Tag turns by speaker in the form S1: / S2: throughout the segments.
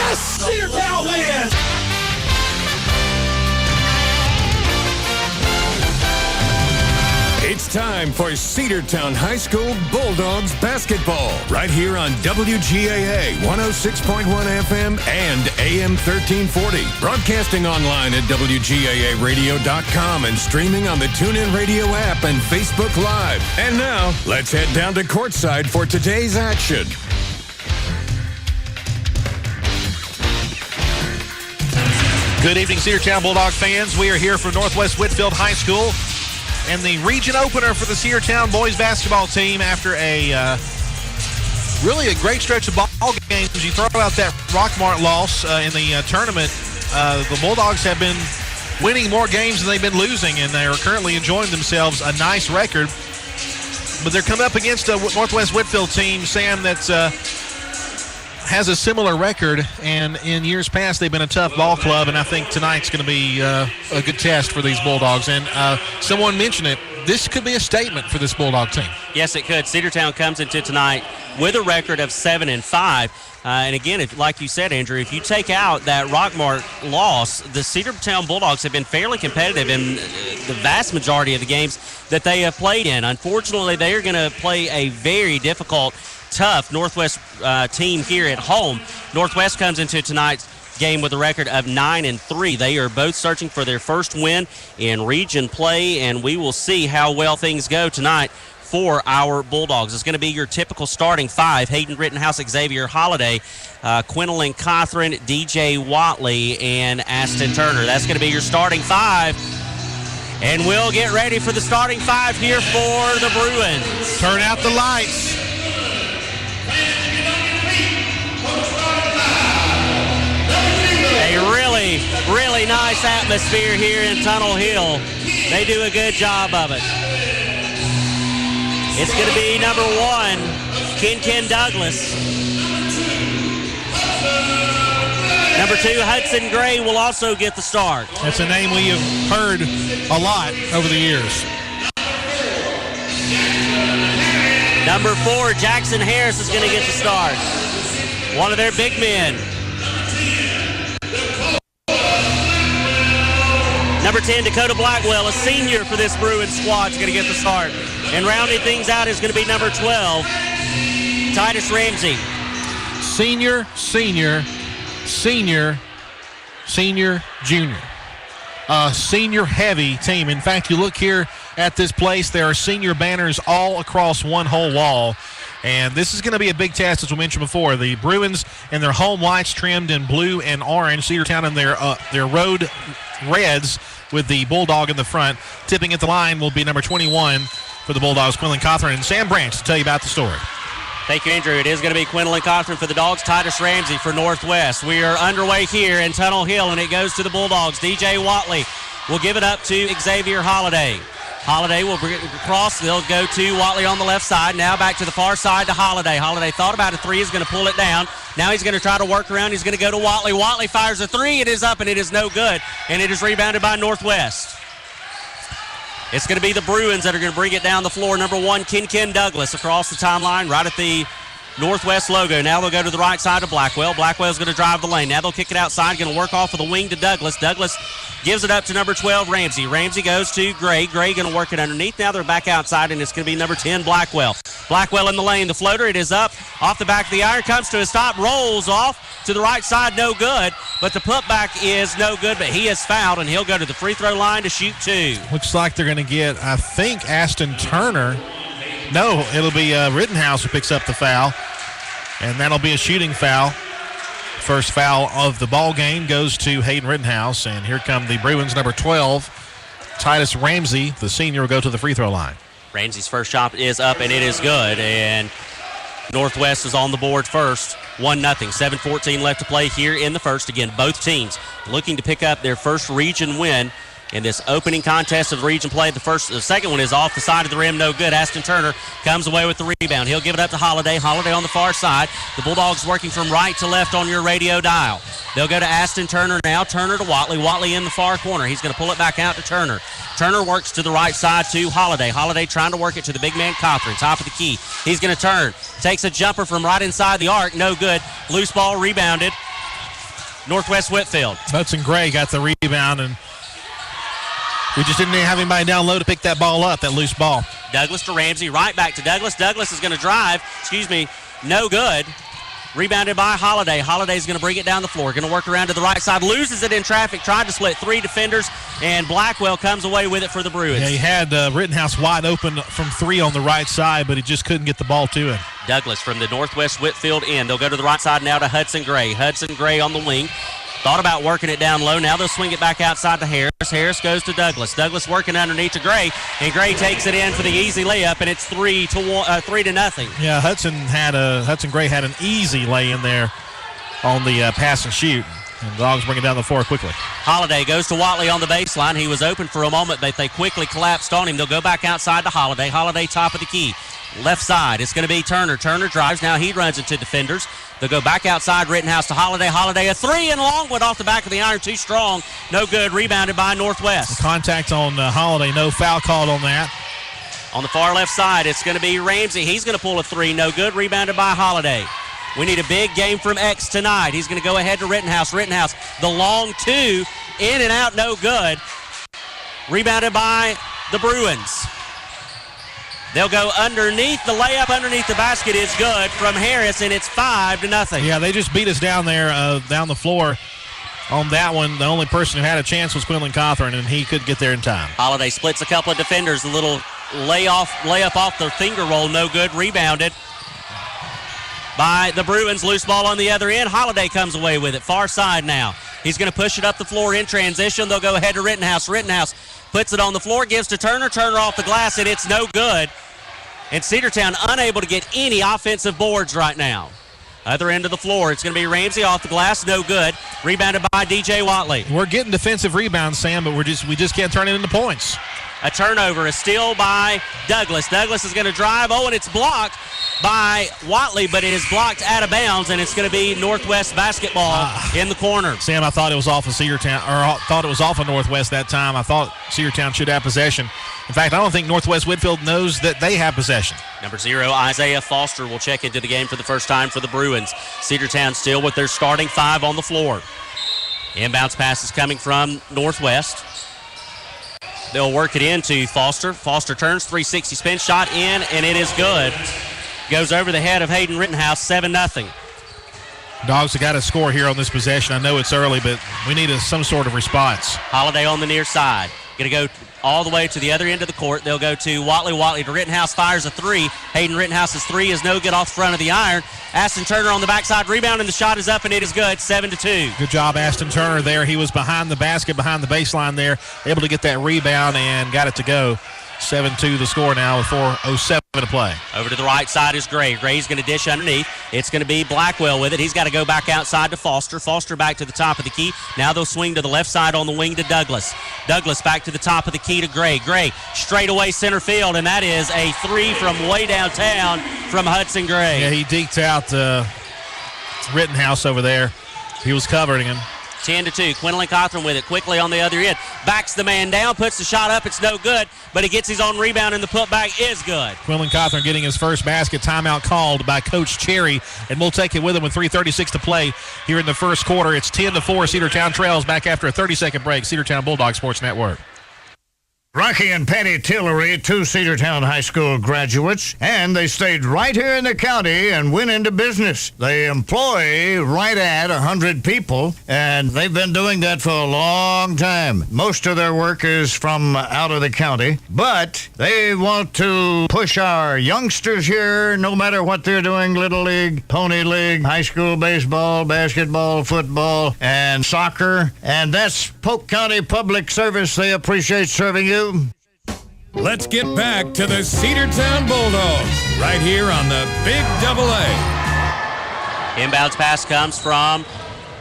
S1: Yes! Cedartown wins!
S2: It's time for Cedartown High School Bulldogs basketball right here on WGAA 106.1 FM and AM 1340. Broadcasting online at WGAAradio.com and streaming on the TuneIn Radio app and Facebook Live. And now, let's head down to courtside for today's action.
S3: Good evening, Cedartown Bulldog fans. We are here from Northwest Whitfield High School and the region opener for the Cedartown boys basketball team after really a great stretch of ball games. You throw out that Rockmart loss in the tournament. The Bulldogs have been winning more games than they've been losing, and they are currently enjoying themselves a nice record. But they're coming up against a Northwest Whitfield team, Sam, that's has a similar record, and in years past they've been a tough ball club, and I think tonight's going to be a good test for these Bulldogs. And someone mentioned it, this could be a statement for this Bulldog team.
S4: Yes, it could. Cedartown comes into tonight with a record of 7-5. And again, like you said, Andrew, if you take out that Rockmart loss, the Cedartown Bulldogs have been fairly competitive in the vast majority of the games that they have played in. Unfortunately, they are going to play a very difficult, tough Northwest team here at home. Northwest comes into tonight's game with a record of 9-3. They are both searching for their first win in region play, and we will see how well things go tonight for our Bulldogs. It's going to be your typical starting five: Hayden Rittenhouse, Xavier Holiday, Quinlan Cothran, DJ Watley, and Aston Turner. That's going to be your starting five. And we'll get ready for the starting five here for the Bruins.
S3: Turn out the lights.
S4: A really, really nice atmosphere here in Tunnel Hill. They do a good job of it. It's going to be number 1, Ken Douglas. Number 2, Hudson Gray will also get the start.
S3: That's a name we have heard a lot over the years.
S4: Number 4, Jackson Harris is going to get the start. One of their big men. Number 10, Dakota Blackwell, a senior for this Bruins squad, is going to get the start. And rounding things out is going to be number 12, Titus Ramsey.
S3: Senior, junior. Senior-heavy team. In fact, you look here at this place, there are senior banners all across one whole wall. And this is going to be a big test, as we mentioned before. The Bruins in their home whites trimmed in blue and orange. Cedartown in their road reds with the Bulldog in the front. Tipping at the line will be number 21 for the Bulldogs, Quinlan Cothran. And Sam Branch to tell you about the story.
S4: Thank you, Andrew. It is going to be Quinlan Cothran for the Dogs, Titus Ramsey for Northwest. We are underway here in Tunnel Hill, and it goes to the Bulldogs. DJ Watley will give it up to Xavier Holiday. Holiday will bring it across. They'll go to Watley on the left side. Now back to the far side to Holiday. Holiday thought about a three. Is going to pull it down. Now he's going to try to work around. He's going to go to Watley. Watley fires a three. It is up, and it is no good. And it is rebounded by Northwest. It's going to be the Bruins that are going to bring it down the floor. Number 1, Ken Douglas across the timeline right at the Northwest logo. Now they'll go to the right side of Blackwell. Blackwell's going to drive the lane. Now they'll kick it outside. Going to work off of the wing to Douglas. Douglas gives it up to number 12, Ramsey. Ramsey goes to Gray. Gray going to work it underneath. Now they're back outside, and it's going to be number 10, Blackwell. Blackwell in the lane. The floater, it is up off the back of the iron. Comes to a stop. Rolls off to the right side. No good. But the putback is no good, but he is fouled, and he'll go to the free throw line to shoot 2.
S3: Looks like they're going to get, I think, Aston Turner. No, it'll be Rittenhouse who picks up the foul, and that'll be a shooting foul. First foul of the ball game goes to Hayden Rittenhouse, and here come the Bruins. Number 12, Titus Ramsey, the senior, will go to the free throw line.
S4: Ramsey's first shot is up, and it is good, and Northwest is on the board first, 1-0. 7:14 left to play here in the first. Again, both teams looking to pick up their first region win in this opening contest of region play. The second one is off the side of the rim, no good. Aston Turner comes away with the rebound. He'll give it up to Holiday. Holiday on the far side. The Bulldogs working from right to left on your radio dial. They'll go to Aston Turner now. Turner to Watley. Watley in the far corner. He's going to pull it back out to Turner. Turner works to the right side to Holiday. Holiday trying to work it to the big man Cothran, top of the key. He's going to turn. Takes a jumper from right inside the arc. No good. Loose ball rebounded Northwest Whitfield.
S3: Hudson Gray got the rebound, and we just didn't have anybody down low to pick that ball up, that loose ball.
S4: Douglas to Ramsey, right back to Douglas. Douglas is going to drive. No good. Rebounded by Holiday. Holiday's going to bring it down the floor. Going to work around to the right side. Loses it in traffic. Tried to split 3 defenders, and Blackwell comes away with it for the Bruins.
S3: Yeah, he had Rittenhouse wide open from 3 on the right side, but he just couldn't get the ball to him.
S4: Douglas from the Northwest Whitfield end. They'll go to the right side now to Hudson Gray. Hudson Gray on the wing. Thought about working it down low. Now they'll swing it back outside to Harris. Harris goes to Douglas. Douglas working underneath to Gray, and Gray takes it in for the easy layup, and it's 3-0.
S3: Yeah, Hudson Gray had an easy lay in there on the pass and shoot, and the Dogs bring it down the floor quickly.
S4: Holiday goes to Watley on the baseline. He was open for a moment, but they quickly collapsed on him. They'll go back outside to Holiday. Holiday top of the key. Left side, it's going to be Turner. Turner drives. Now he runs into defenders. They'll go back outside. Rittenhouse to Holiday. Holiday a 3 and long went off the back of the iron. Too strong. No good. Rebounded by Northwest.
S3: The contact on Holiday. No foul called on that.
S4: On the far left side, it's going to be Ramsey. He's going to pull a 3. No good. Rebounded by Holiday. We need a big game from X tonight. He's going to go ahead to Rittenhouse. Rittenhouse, the long 2. In and out. No good. Rebounded by the Bruins. They'll go underneath. The layup underneath the basket is good from Harris, and it's 5-0.
S3: Yeah, they just beat us down there, down the floor on that one. The only person who had a chance was Quinlan Cawthorn, and he couldn't get there in time.
S4: Holiday splits a couple of defenders. A little layup off the finger roll. No good. Rebounded by the Bruins. Loose ball on the other end. Holiday comes away with it. Far side now. He's going to push it up the floor in transition. They'll go ahead to Rittenhouse. Rittenhouse puts it on the floor, gives to Turner. Turner off the glass, and it's no good. And Cedartown unable to get any offensive boards right now. Other end of the floor, it's going to be Ramsey off the glass, no good. Rebounded by DJ Watley.
S3: We're getting defensive rebounds, Sam, but we just can't turn it into points.
S4: A turnover, a steal by Douglas. Douglas is going to drive. Oh, and it's blocked by Watley, but it is blocked out of bounds, and it's going to be Northwest basketball in the corner.
S3: Sam, I thought it was off of Cedartown, or thought it was off of Northwest that time. I thought Cedartown should have possession. In fact, I don't think Northwest Whitfield knows that they have possession.
S4: Number 0, Isaiah Foster will check into the game for the first time for the Bruins. Cedartown still with their starting 5 on the floor. Inbounds pass is coming from Northwest. They'll work it into Foster. Foster turns, 360 spin shot in, and it is good. Goes over the head of Hayden Rittenhouse, 7-0.
S3: Dogs have got to score here on this possession. I know it's early, but we need some sort of response.
S4: Holiday on the near side. Going to go all the way to the other end of the court. They'll go to Watley. Watley to Rittenhouse, fires a 3. Hayden Rittenhouse's 3 is no good off the front of the iron. Aston Turner on the backside, rebound, and the shot is up, and it is good, 7-2.
S3: Good job, Aston Turner there. He was behind the basket, behind the baseline there, able to get that rebound and got it to go. 7-2 the score now with 4:07 to play.
S4: Over to the right side is Gray. Gray's going to dish underneath. It's going to be Blackwell with it. He's got to go back outside to Foster. Foster back to the top of the key. Now they'll swing to the left side on the wing to Douglas. Douglas back to the top of the key to Gray. Gray straight away center field, and that is a 3 from way downtown from Hudson Gray.
S3: Yeah, he deked out Rittenhouse over there. He was covering him.
S4: 10-2. Quinlan Cawthorn with it quickly on the other end. Backs the man down, puts the shot up. It's no good, but he gets his own rebound, and the putback is good.
S3: Quinlan Cawthorn getting his first basket. Timeout called by Coach Cherry, and we'll take it with him with 3:36 to play here in the first quarter. It's 10-4. Cedartown trails back after a 30-second break. Cedartown Bulldogs Sports Network.
S1: Rocky and Patty Tillery, 2 Cedartown High School graduates, and they stayed right here in the county and went into business. They employ right at 100 people, and they've been doing that for a long time. Most of their work is from out of the county, but they want to push our youngsters here, no matter what they're doing, Little League, Pony League, high school baseball, basketball, football, and soccer, and that's Polk County Public Service. They appreciate serving you.
S2: Let's get back to the Cedartown Bulldogs right here on the Big AA.
S4: Inbounds pass comes from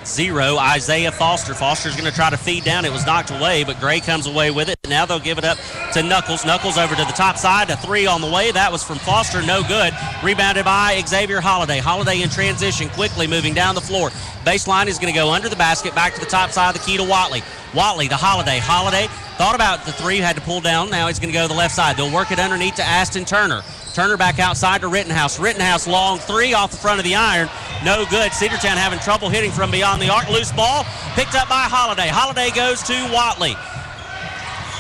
S4: 0, Isaiah Foster. Foster's going to try to feed down. It was knocked away, but Gray comes away with it. Now they'll give it up to Knuckles. Knuckles over to the top side. A 3 on the way. That was from Foster. No good. Rebounded by Xavier Holiday. Holiday in transition, quickly moving down the floor. Baseline is going to go under the basket, back to the top side of the key to Watley. Watley to Holiday. Holiday thought about the 3, had to pull down. Now he's going to go to the left side. They'll work it underneath to Aston Turner. Turner back outside to Rittenhouse. Rittenhouse long 3 off the front of the iron. No good. Cedartown having trouble hitting from beyond the arc. Loose ball picked up by Holiday. Holiday goes to Watley.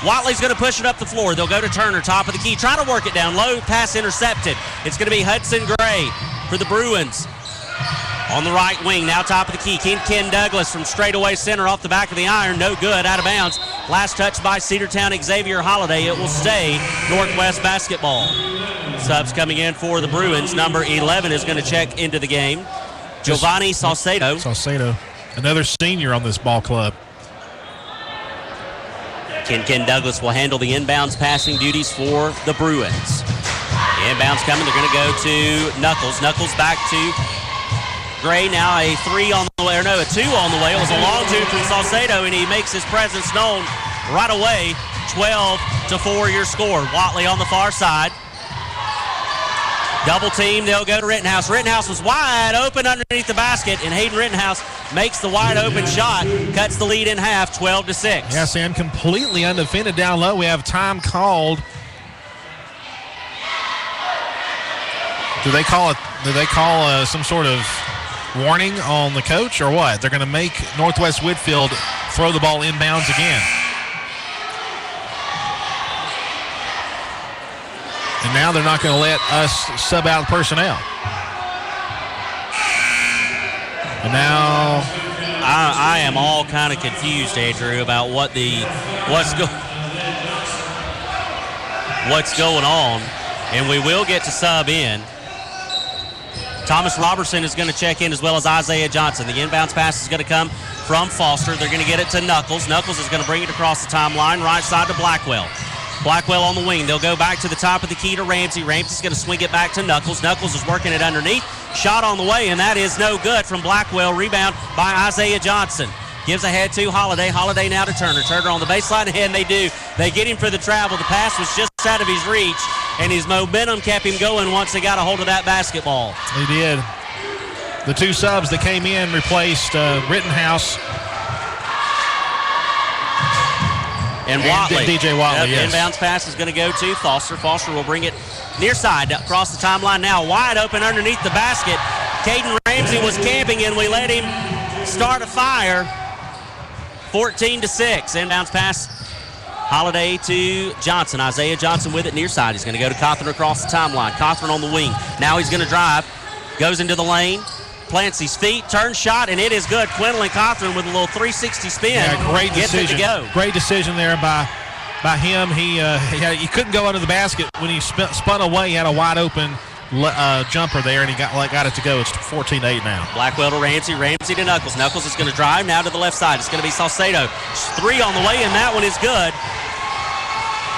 S4: Watley's going to push it up the floor. They'll go to Turner, top of the key. Try to work it down low. Pass intercepted. It's going to be Hudson Gray for the Bruins. On the right wing, now top of the key. Ken Douglas from straightaway center off the back of the iron. No good, out of bounds. Last touch by Cedartown, Xavier Holiday. It will stay Northwest basketball. Subs coming in for the Bruins. Number 11 is going to check into the game. Giovanni Salcedo.
S3: Another senior on this ball club.
S4: Ken Douglas will handle the inbounds passing duties for the Bruins. The inbounds coming. They're going to go to Knuckles. Knuckles back to Gray. Now a 3 on the way, or no, a 2 on the way. It was a long 2 from Salcedo, and he makes his presence known right away. 12-4 your score. Watley on the far side. Double team, they'll go to Rittenhouse. Rittenhouse was wide open underneath the basket, and Hayden Rittenhouse makes the wide open shot, cuts the lead in half, 12-6.
S3: Yes, and completely undefended down low. We have time called. Do they call some sort of warning on the coach or what? They're going to make Northwest Whitfield throw the ball inbounds again. And now they're not going to let us sub out personnel. And now
S4: I am all kind of confused, Andrew, about what's going on. And we will get to sub in. Thomas Robertson is going to check in, as well as Isaiah Johnson. The inbounds pass is going to come from Foster. They're going to get it to Knuckles. Knuckles is going to bring it across the timeline, right side to Blackwell. Blackwell on the wing. They'll go back to the top of the key to Ramsey. Ramsey's going to swing it back to Knuckles. Knuckles is working it underneath. Shot on the way, and that is no good from Blackwell. Rebound by Isaiah Johnson. Gives ahead to Holiday. Holiday now to Turner. Turner on the baseline, and they do. They get him for the travel. The pass was just out of his reach, and his momentum kept him going once they got a hold of that basketball.
S3: They did. The 2 subs that came in replaced Rittenhouse
S4: and Watley.
S3: DJ Watley, yes.
S4: The inbounds pass is going to go to Foster. Foster will bring it near side across the timeline now. Wide open underneath the basket. Caden Ramsey was camping, and we let him start a fire. 14-6. Inbounds pass. Holiday to Johnson. Isaiah Johnson with it near side. He's going to go to Cawthorn across the timeline. Cawthorn on the wing. Now he's going to drive. Goes into the lane. Plants his feet. Turns shot, and it is good. Quinlan Cawthorn with a little 360 spin.
S3: Yeah, great decision.
S4: Gets it to go.
S3: Great decision there by him. He couldn't go under the basket. When he spun away, he had a wide open jumper there, and he got it to go. It's 14-8 now.
S4: Blackwell to Ramsey. Ramsey to Knuckles. Knuckles is going to drive now to the left side. It's going to be Salcedo. 3 on the way, and that one is good.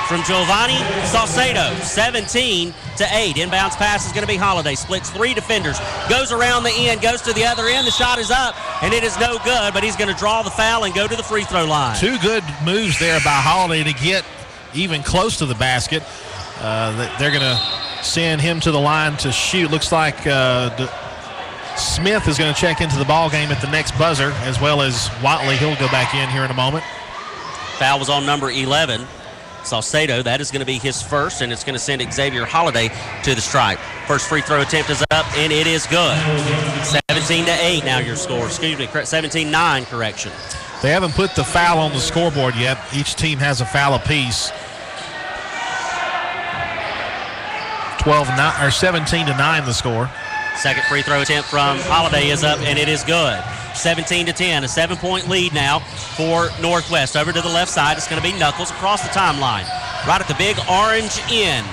S4: From Giovanni Salcedo, 17-8. Inbounds pass is going to be Holiday. Splits 3 defenders. Goes around the end. Goes to the other end. The shot is up, and it is no good, but he's going to draw the foul and go to the free throw line. 2
S3: good moves there by Holiday to get even close to the basket. They're going to send him to the line to shoot. Looks like Smith is going to check into the ball game at the next buzzer, as well as Watley. He'll go back in here in a moment.
S4: Foul was on number 11. Salcedo, that is going to be his first, and it's going to send Xavier Holiday to the stripe. First free throw attempt is up, and it is good. 17-8 now your score. 17-9 correction.
S3: They haven't put the foul on the scoreboard yet. Each team has a foul apiece. 17-9 the score.
S4: Second free throw attempt from Holiday is up, and it is good. 17-10, a 7-point lead now for Northwest. Over to the left side, it's going to be Knuckles across the timeline. Right at the big orange end.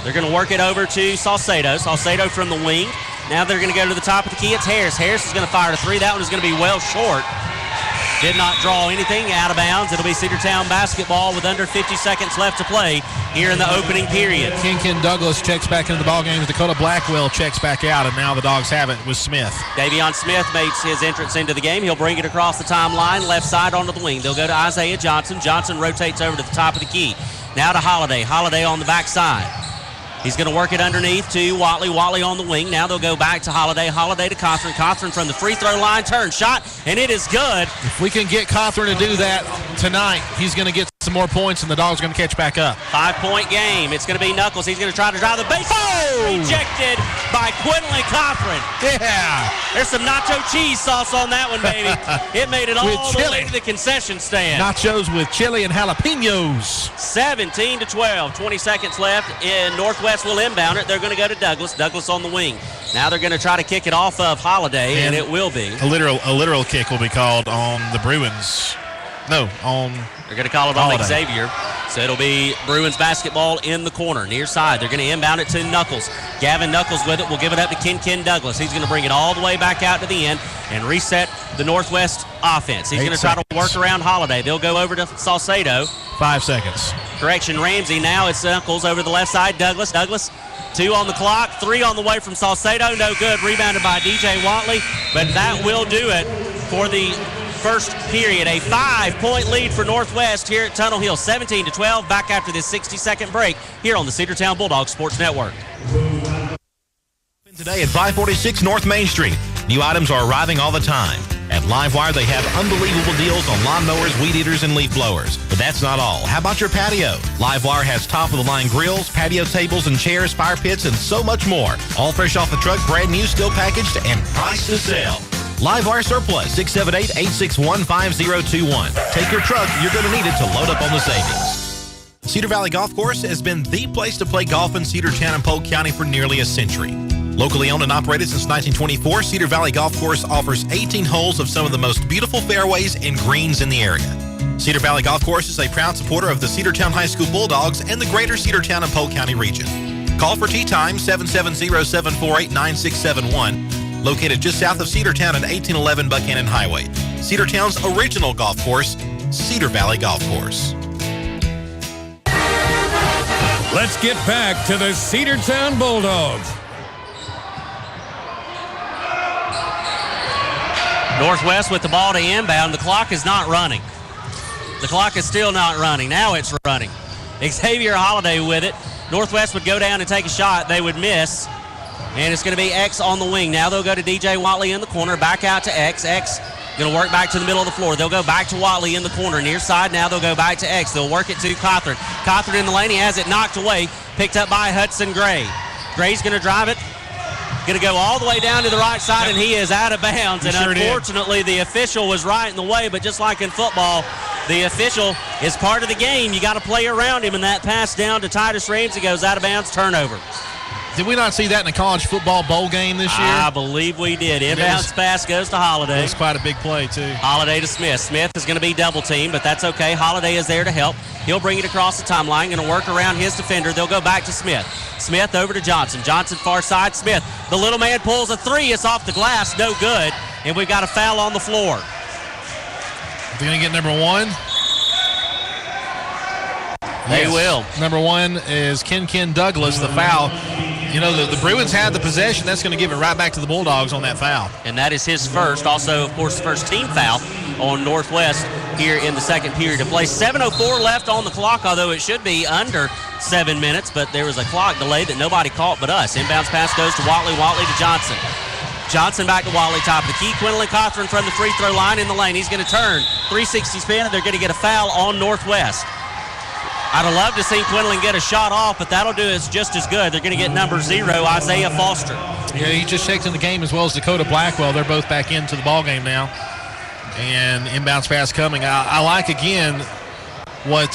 S4: They're going to work it over to Salcedo. Salcedo from the wing. Now they're going to go to the top of the key. It's Harris. Harris is going to fire a 3. That one is going to be well short. Did not draw anything out of bounds. It'll be Cedartown basketball with under 50 seconds left to play here in the opening period.
S3: Ken Douglas checks back into the ballgame. Dakota Blackwell checks back out, and now the Dogs have it with Smith.
S4: Davion Smith makes his entrance into the game. He'll bring it across the timeline, left side onto the wing. They'll go to Isaiah Johnson. Johnson rotates over to the top of the key. Now to Holiday. Holiday on the backside. He's going to work it underneath to Watley. Watley on the wing. Now they'll go back to Holiday. Holiday to Cawthorn. Cawthorn from the free throw line. Turn shot, and it is good.
S3: If we can get Cawthorn to do that tonight, he's going to get some more points, and the Dogs are going to catch back up.
S4: 5-point game. It's going to be Knuckles. He's going to try to drive the base. Rejected by Quinlan Cothran.
S3: Yeah.
S4: There's some nacho cheese sauce on that one, baby. It made it all the way to the concession stand.
S3: Nachos with chili and jalapenos.
S4: 17-12. 20 seconds left. In Northwest will inbound it. They're going to go to Douglas. Douglas on the wing. Now they're going to try to kick it off of Holiday, and it will be.
S3: A literal kick will be called on the Bruins. No, on
S4: They're going to call it on Xavier. So it'll be Bruins basketball in the corner, near side. They're going to inbound it to Knuckles. Gavin Knuckles with it will give it up to Ken Douglas. He's going to bring it all the way back out to the end and reset the Northwest offense. He's going to try to work around Holiday. They'll go over to Salcedo.
S3: 5 seconds.
S4: Correction, Ramsey. Now it's Knuckles over the left side. Douglas, 2 on the clock, 3 on the way from Salcedo. No good. Rebounded by DJ Watley, but that will do it for the first period. A 5-point lead for Northwest here at Tunnel Hill. 17-12. Back after this 60-second break here on the Cedartown Bulldogs Sports Network.
S5: Today at 546 North Main Street. New items are arriving all the time. At Livewire, they have unbelievable deals on lawnmowers, weed eaters, and leaf blowers. But that's not all. How about your patio? Livewire has top-of-the-line grills, patio tables and chairs, fire pits, and so much more. All fresh off the truck, brand new, still packaged, and priced to sell. Livewire Surplus, 678-861-5021. Take your truck. You're going to need it to load up on the savings. Cedar Valley Golf Course has been the place to play golf in Cedartown and Polk County for nearly a century. Locally owned and operated since 1924, Cedar Valley Golf Course offers 18 holes of some of the most beautiful fairways and greens in the area. Cedar Valley Golf Course is a proud supporter of the Cedartown High School Bulldogs and the greater Cedartown and Polk County region. Call for tee time, 770-748-9671, located just south of Cedartown at 1811 Buchanan Highway. Cedartown's original golf course, Cedar Valley Golf Course.
S2: Let's get back to the Cedartown Bulldogs.
S4: Northwest with the ball to inbound. The clock is not running. The clock is still not running. Now it's running. Xavier Holiday with it. Northwest would go down and take a shot. They would miss. And it's going to be X on the wing. Now they'll go to DJ Watley in the corner. Back out to X. X going to work back to the middle of the floor. They'll go back to Watley in the corner. Near side. Now they'll go back to X. They'll work it to Cothran. Cothran in the lane. He has it knocked away. Picked up by Hudson Gray. Gray's going to drive it. Going to go all the way down to the right side, and he is out of bounds. And unfortunately, the official was right in the way, but just like in football, the official is part of the game. You got to play around him, and that pass down to Titus Ramsey goes out of bounds, turnover.
S3: Did we not see that in the college football bowl game this year?
S4: I believe we did. Inbounds pass goes to Holiday.
S3: It was quite a big play, too.
S4: Holiday to Smith. Smith is going to be double teamed, but that's okay. Holiday is there to help. He'll bring it across the timeline, going to work around his defender. They'll go back to Smith. Smith over to Johnson. Johnson far side. Smith. The little man pulls a three. It's off the glass. No good. And we've got a foul on the floor.
S3: They're going to get number 1.
S4: They will.
S3: Number 1 is Ken Douglas, the foul. You know, the Bruins had the possession. That's going to give it right back to the Bulldogs on that foul.
S4: And that is his first. Also, of course, first team foul on Northwest here in the second period of play. 7:04 left on the clock, although it should be under 7 minutes, but there was a clock delay that nobody caught but us. Inbounds pass goes to Watley. Watley to Johnson. Johnson back to Watley, top of the key. Quinlan Cothran from the free throw line in the lane. He's going to turn 360 spin, and they're going to get a foul on Northwest. I'd have loved to see Quinlan get a shot off, but that'll do it just as good. They're going to get number 0, Isaiah Foster.
S3: Yeah, he just checked in the game as well as Dakota Blackwell. They're both back into the ball game now. And inbounds pass coming. I like, again, what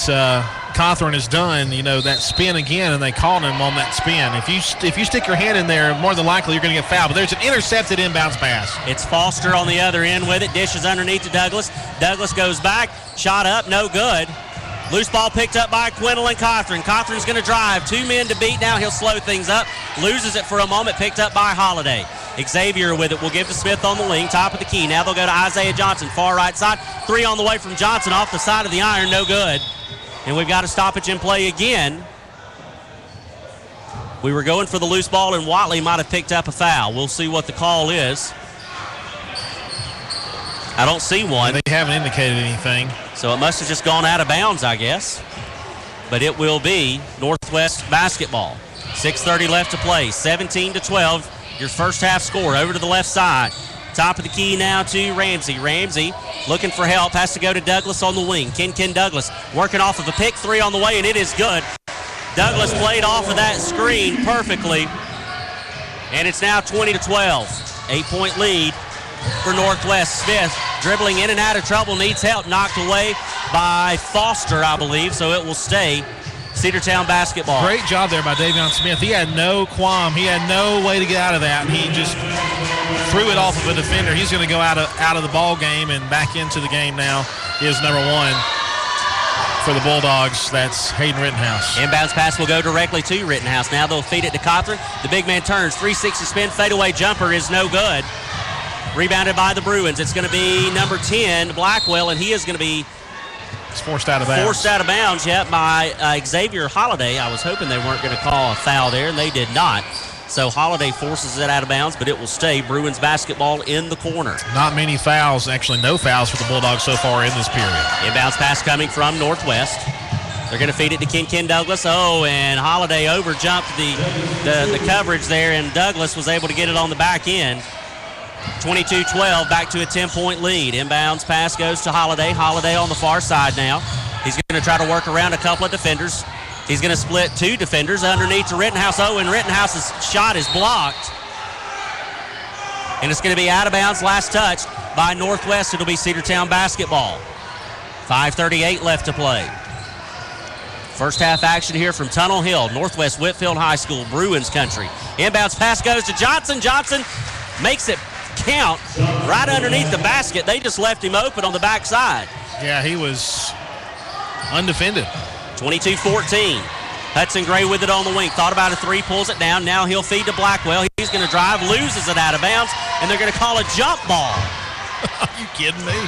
S3: Cothran has done, you know, that spin again, and they called him on that spin. If you stick your hand in there, more than likely you're going to get fouled. But there's an intercepted inbounds pass.
S4: It's Foster on the other end with it. Dishes underneath to Douglas. Douglas goes back. Shot up. No good. Loose ball picked up by Quinlan Cothran. Cothran's going to drive. 2 men to beat now. He'll slow things up. Loses it for a moment. Picked up by Holiday. Xavier with it. We'll give to Smith on the wing. Top of the key. Now they'll go to Isaiah Johnson. Far right side. 3 on the way from Johnson off the side of the iron. No good. And we've got a stoppage in play again. We were going for the loose ball, and Watley might have picked up a foul. We'll see what the call is. I don't see one.
S3: They haven't indicated anything.
S4: So it must have just gone out of bounds, I guess. But it will be Northwest basketball. 6:30 left to play. 17-12. Your first half score over to the left side. Top of the key now to Ramsey. Ramsey looking for help, has to go to Douglas on the wing. Ken Douglas working off of a pick three on the way, and it is good. Douglas played off of that screen perfectly, and it's now 20-12. 8-point lead for Northwest. Smith dribbling in and out of trouble, needs help, knocked away by Foster, I believe, so it will stay Cedartown basketball.
S3: Great job there by Davion Smith. He had no qualm. He had no way to get out of that. He just threw it off of a defender. He's going to go out of the ball game and back into the game now. Is number 1 for the Bulldogs. That's Hayden Rittenhouse.
S4: Inbounds pass will go directly to Rittenhouse. Now they'll feed it to Cawthorn. The big man turns. 360 spin. Fadeaway jumper is no good. Rebounded by the Bruins. It's going to be number 10, Blackwell, and he is going to be
S3: forced out of bounds.
S4: Forced out of bounds, by Xavier Holiday. I was hoping they weren't going to call a foul there, and they did not. So Holiday forces it out of bounds, but it will stay Bruins basketball in the corner.
S3: Not many fouls, actually no fouls for the Bulldogs so far in this period.
S4: Inbounds pass coming from Northwest. They're going to feed it to Ken Douglas. Oh, and Holiday overjumped the coverage there, and Douglas was able to get it on the back end. 22-12, back to a 10-point lead. Inbounds pass goes to Holiday. Holiday on the far side now. He's going to try to work around a couple of defenders. He's going to split 2 defenders underneath to Rittenhouse. Oh, and Rittenhouse's shot is blocked. And it's going to be out of bounds, last touch by Northwest. It'll be Cedartown basketball. 5:38 left to play. First half action here from Tunnel Hill, Northwest Whitfield High School, Bruins country. Inbounds pass goes to Johnson. Johnson makes it count right underneath the basket. They just left him open on the backside.
S3: Yeah, he was undefended.
S4: 22-14. Hudson Gray with it on the wing. Thought about a three, pulls it down. Now he'll feed to Blackwell. He's going to drive, loses it out of bounds, and they're going to call a jump ball.
S3: Are you kidding me?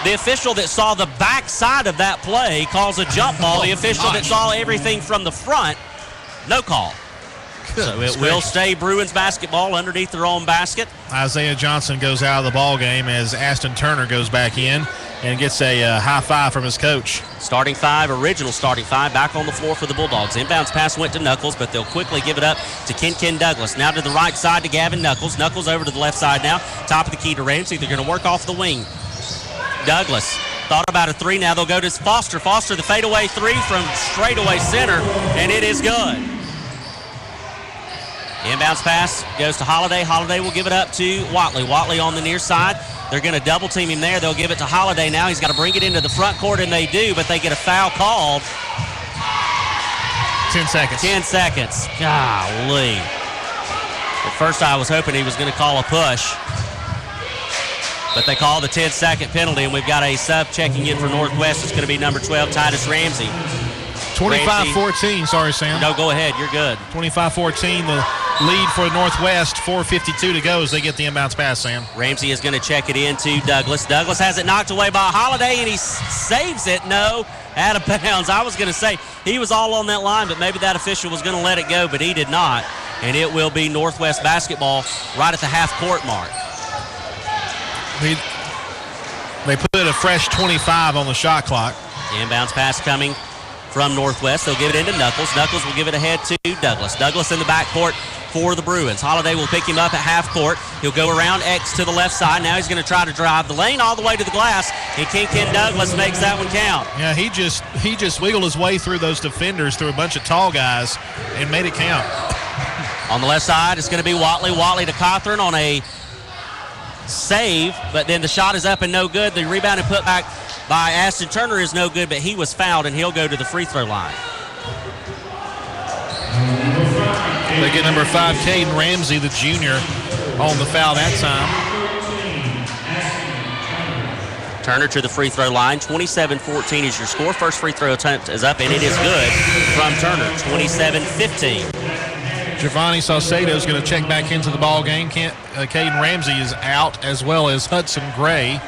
S4: The official that saw the backside of that play calls a jump ball. The official that saw everything from the front, no call. So it will stay Bruins basketball underneath their own basket.
S3: Isaiah Johnson goes out of the ball game as Aston Turner goes back in and gets a high five from his coach.
S4: Starting 5, original starting 5, back on the floor for the Bulldogs. Inbounds pass went to Knuckles, but they'll quickly give it up to Ken Douglas. Now to the right side to Gavin Knuckles. Knuckles over to the left side now. Top of the key to Ramsey. They're going to work off the wing. Douglas thought about a three. Now they'll go to Foster. Foster, the fadeaway three from straightaway center, and it is good. Inbounds pass goes to Holiday. Holiday will give it up to Watley. Watley on the near side. They're going to double team him there. They'll give it to Holiday now. He's got to bring it into the front court, and they do, but they get a foul called.
S3: 10 seconds.
S4: 10 seconds. Golly. At first I was hoping he was going to call a push, but they call the 10-second penalty, and we've got a sub checking in for Northwest. It's going to be number 12, Titus Ramsey.
S3: 25-14, sorry, Sam.
S4: No, go ahead. You're good.
S3: 25-14, the lead for Northwest. 4:52 to go as they get the inbounds pass, Sam.
S4: Ramsey is going to check it into Douglas. Douglas has it knocked away by Holiday, and he saves it. No, out of bounds. I was going to say he was all on that line, but maybe that official was going to let it go, but he did not. And it will be Northwest basketball right at the half-court mark.
S3: They put a fresh 25 on the shot clock.
S4: The inbounds pass coming from Northwest. They'll give it into Knuckles. Knuckles will give it ahead to Douglas. Douglas in the backcourt for the Bruins. Holiday will pick him up at half court. He'll go around X to the left side. Now he's going to try to drive the lane all the way to the glass, and Ken Douglas makes that one count.
S3: Yeah, he just wiggled his way through those defenders, through a bunch of tall guys, and made it count.
S4: On the left side, it's going to be Watley. Watley to Cawthorn on a save, but then the shot is up and no good. The rebound and put back by Aston Turner is no good, but he was fouled, and he'll go to the free throw line.
S3: They get number 5, Caden Ramsey, the junior, on the foul that time.
S4: Turner to the free throw line. 27-14 is your score. First free throw attempt is up, and it is good from Turner. 27-15.
S3: Giovanni Saucedo is going to check back into the ball game. Caden Ramsey is out, as well as Hudson Gray.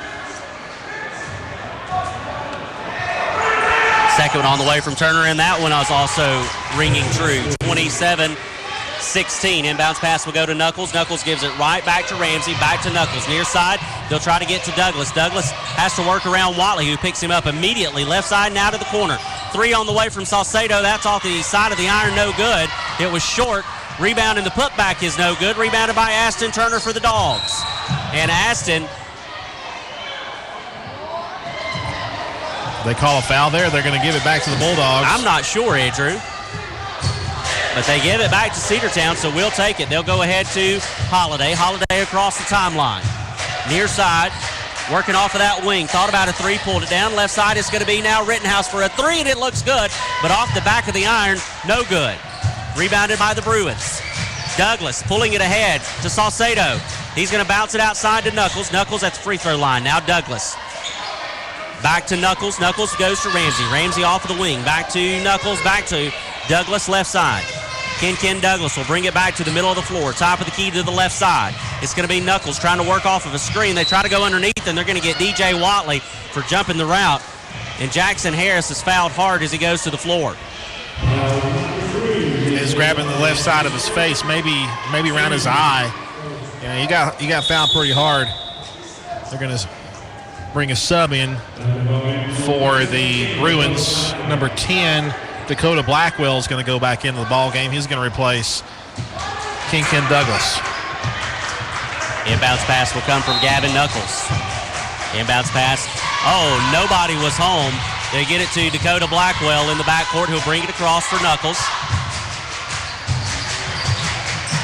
S4: Second one on the way from Turner, and that one was also ringing true. 27-16. Inbounds pass will go to Knuckles. Knuckles gives it right back to Ramsey, back to Knuckles. Near side, they'll try to get to Douglas. Douglas has to work around Watley, who picks him up immediately. Left side, now to the corner. Three on the way from Saucedo. That's off the side of the iron, no good. It was short. Rebound and the putback is no good. Rebounded by Aston Turner for the Dogs. And Aston.
S3: They call a foul there. They're going to give it back to the Bulldogs.
S4: I'm not sure, Andrew. But they give it back to Cedartown, so we'll take it. They'll go ahead to Holiday. Holiday across the timeline. Near side, working off of that wing. Thought about a three, pulled it down. Left side is going to be now Rittenhouse for a three, and it looks good. But off the back of the iron, no good. Rebounded by the Bruins. Douglas pulling it ahead to Salcedo. He's going to bounce it outside to Knuckles. Knuckles at the free throw line. Now Douglas. Back to Knuckles. Knuckles goes to Ramsey. Ramsey off of the wing. Back to Knuckles. Back to Douglas left side. Ken Douglas will bring it back to the middle of the floor. Top of the key to the left side. It's going to be Knuckles trying to work off of a screen. They try to go underneath, and they're going to get DJ Watley for jumping the route. And Jackson Harris is fouled hard as he goes to the floor.
S3: He's grabbing the left side of his face, maybe around his eye. Yeah, he got fouled pretty hard. They're going to bring a sub in for the Bruins. Number 10, Dakota Blackwell, is going to go back into the ball game. He's going to replace Ken Douglas.
S4: Inbounds pass will come from Gavin Knuckles. Inbounds pass. Oh, nobody was home. They get it to Dakota Blackwell in the backcourt, who'll bring it across for Knuckles.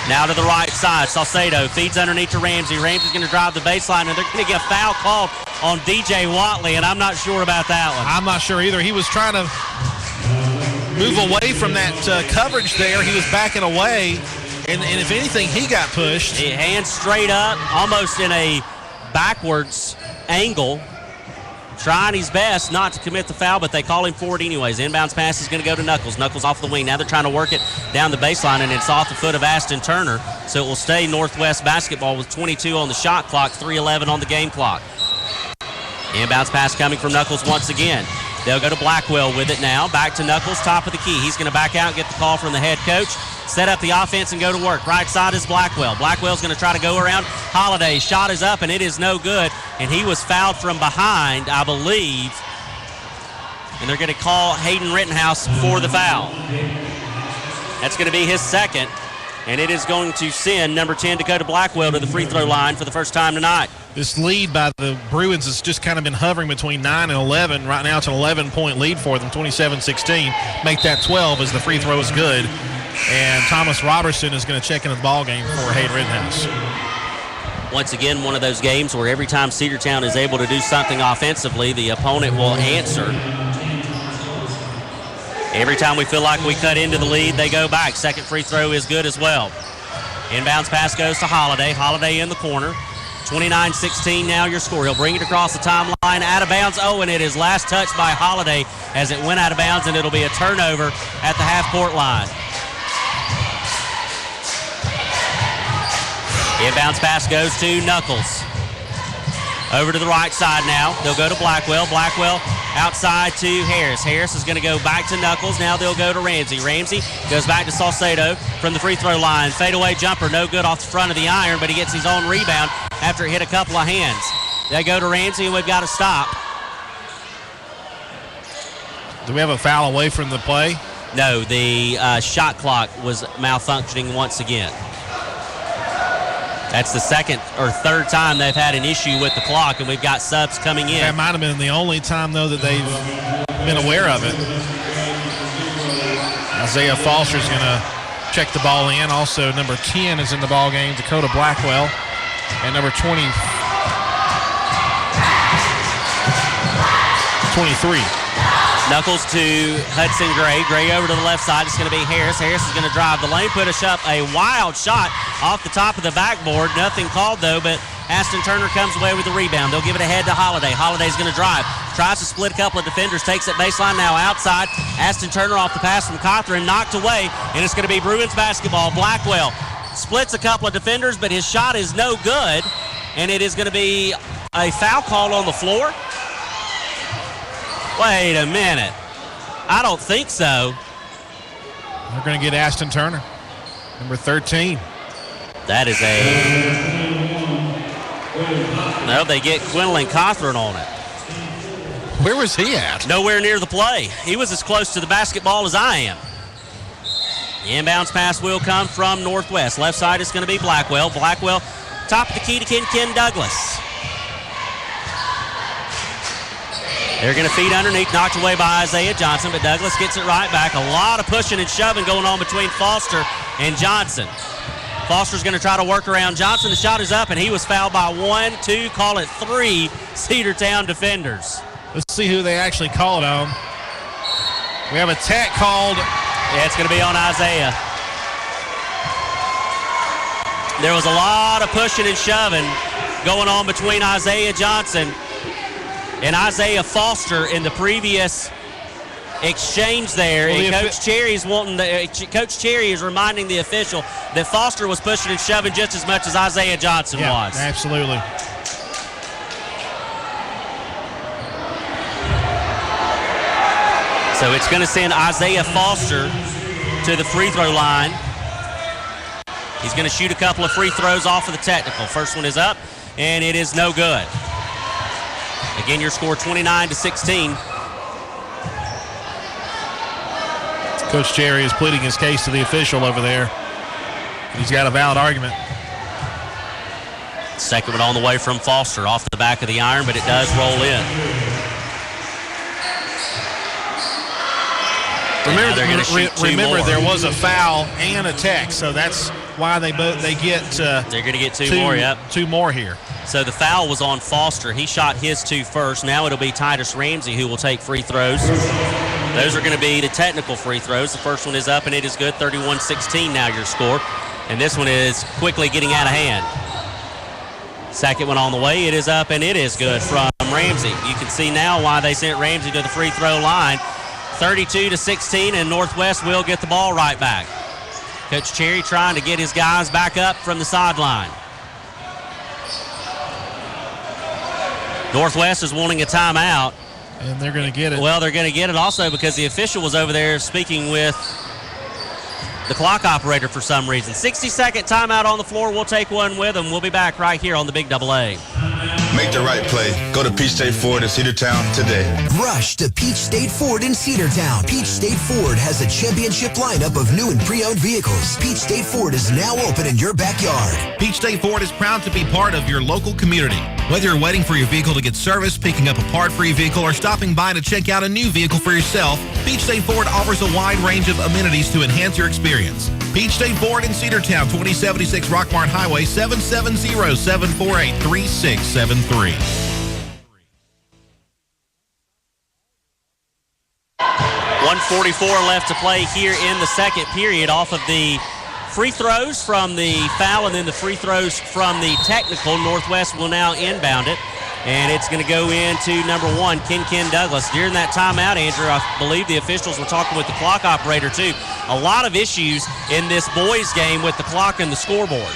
S4: Now to the right side, Salcedo feeds underneath to Ramsey. Ramsey's going to drive the baseline, and they're going to get a foul called on DJ Watley, and I'm not sure about that one.
S3: I'm not sure either. He was trying to move away from that coverage there. He was backing away, and if anything, he got pushed.
S4: Hands straight up, almost in a backwards angle. Trying his best not to commit the foul, but they call him for it anyways. Inbounds pass is going to go to Knuckles. Knuckles off the wing. Now they're trying to work it down the baseline, and it's off the foot of Ashton Turner. So it will stay Northwest basketball with 22 on the shot clock, 3:11 on the game clock. Inbounds pass coming from Knuckles once again. They'll go to Blackwell with it now. Back to Knuckles, top of the key. He's going to back out and get the call from the head coach. Set up the offense and go to work. Right side is Blackwell. Blackwell's going to try to go around Holiday. Shot is up, and it is no good. And he was fouled from behind, I believe. And they're going to call Hayden Rittenhouse for the foul. That's going to be his second. And it is going to send number 10, Dakota Blackwell, to the free throw line for the first time tonight.
S3: This lead by the Bruins has just kind of been hovering between 9 and 11. Right now it's an 11-point lead for them, 27-16. Make that 12 as the free throw is good. And Thomas Robertson is going to check into the ball game for Hayden Rittenhouse.
S4: Once again, one of those games where every time Cedartown is able to do something offensively, the opponent will answer. Every time we feel like we cut into the lead, they go back. Second free throw is good as well. Inbounds pass goes to Holiday. Holiday in the corner. 29-16 now your score. He'll bring it across the timeline, out of bounds. Oh, and it is last touched by Holiday as it went out of bounds, and it'll be a turnover at the half-court line. Inbounds pass goes to Knuckles. Over to the right side now. They'll go to Blackwell. Blackwell outside to Harris. Harris is going to go back to Knuckles. Now they'll go to Ramsey. Ramsey goes back to Salcedo from the free throw line. Fadeaway jumper, no good off the front of the iron, but he gets his own rebound after it hit a couple of hands. They go to Ramsey, and we've got to stop.
S3: Do we have a foul away from the play?
S4: No, the shot clock was malfunctioning once again. That's the second or third time they've had an issue with the clock, and we've got subs coming in.
S3: That might have been the only time, though, that they've been aware of it. Isaiah Foster's going to check the ball in. Also, number 10 is in the ball game, Dakota Blackwell. And number 23.
S4: Knuckles to Hudson Gray. Gray over to the left side. It's going to be Harris. Harris is going to drive the lane, push up a wild shot off the top of the backboard. Nothing called, though, but Ashton Turner comes away with the rebound. They'll give it ahead to Holiday. Holiday's going to drive. Tries to split a couple of defenders. Takes it baseline now outside. Ashton Turner off the pass from Cothran. Knocked away, and it's going to be Bruins basketball. Blackwell splits a couple of defenders, but his shot is no good, and it is going to be a foul call on the floor. Wait a minute. I don't think so.
S3: They're going to get Ashton Turner, number 13.
S4: That is a... No, they get Quinlan Cothran on it.
S3: Where was he at?
S4: Nowhere near the play. He was as close to the basketball as I am. The inbounds pass will come from Northwest. Left side is going to be Blackwell. Blackwell Top of the key to Ken Douglas. They're going to feed underneath, knocked away by Isaiah Johnson, but Douglas gets it right back. A lot of pushing and shoving going on between Foster and Johnson. Foster's going to try to work around Johnson. The shot is up, and he was fouled by 1, 2, call it 3 Cedartown defenders.
S3: Let's see who they actually call it on. We have a tech called.
S4: Yeah, it's going to be on Isaiah. There was a lot of pushing and shoving going on between Isaiah Johnson and Isaiah Foster in the previous exchange there.
S3: Well,
S4: and Coach Cherry is reminding the official that Foster was pushing and shoving just as much as Isaiah Johnson was.
S3: Absolutely.
S4: So it's going to send Isaiah Foster to the free throw line. He's going to shoot a couple of free throws off of the technical. First one is up, and it is no good. Again, your score 29-16.
S3: Coach Cherry is pleading his case to the official over there. He's got a valid argument.
S4: Second one on the way from Foster off the back of the iron, but it does roll in.
S3: Remember there was a foul and a tech, so that's why they get.
S4: They're going to get two more. Yep,
S3: 2 more here.
S4: So the foul was on Foster. He shot his 2 first. Now it'll be Titus Ramsey who will take free throws. Those are going to be the technical free throws. The first one is up, and it is good. 31-16 now your score. And this one is quickly getting out of hand. Second one on the way. It is up, and it is good from Ramsey. You can see now why they sent Ramsey to the free throw line. 32-16, and Northwest will get the ball right back. Coach Cherry trying to get his guys back up from the sideline. Northwest is wanting a timeout.
S3: And they're going to get it.
S4: Well, they're going to get it also because the official was over there speaking with the clock operator for some reason. 60-second timeout on the floor. We'll take one with them. We'll be back right here on the Big Double A.
S6: Make the right play. Go to Peach State Ford in Cedartown today.
S7: Rush to Peach State Ford in Cedartown. Peach State Ford has a championship lineup of new and pre-owned vehicles. Peach State Ford is now open in your backyard.
S5: Peach State Ford is proud to be part of your local community. Whether you're waiting for your vehicle to get serviced, picking up a part for your vehicle, or stopping by to check out a new vehicle for yourself, Peach State Ford offers a wide range of amenities to enhance your experience. Peach State Ford in Cedartown, 2076 Rockmart Highway, 770-748-3673.
S4: 1:44 left to play here in the second period off of the free throws from the foul and then the free throws from the technical. Northwest will now inbound it, and it's going to go into number 1, Ken Douglas. During that timeout, Andrew, I believe the officials were talking with the clock operator too. A lot of issues in this boys game with the clock and the scoreboard.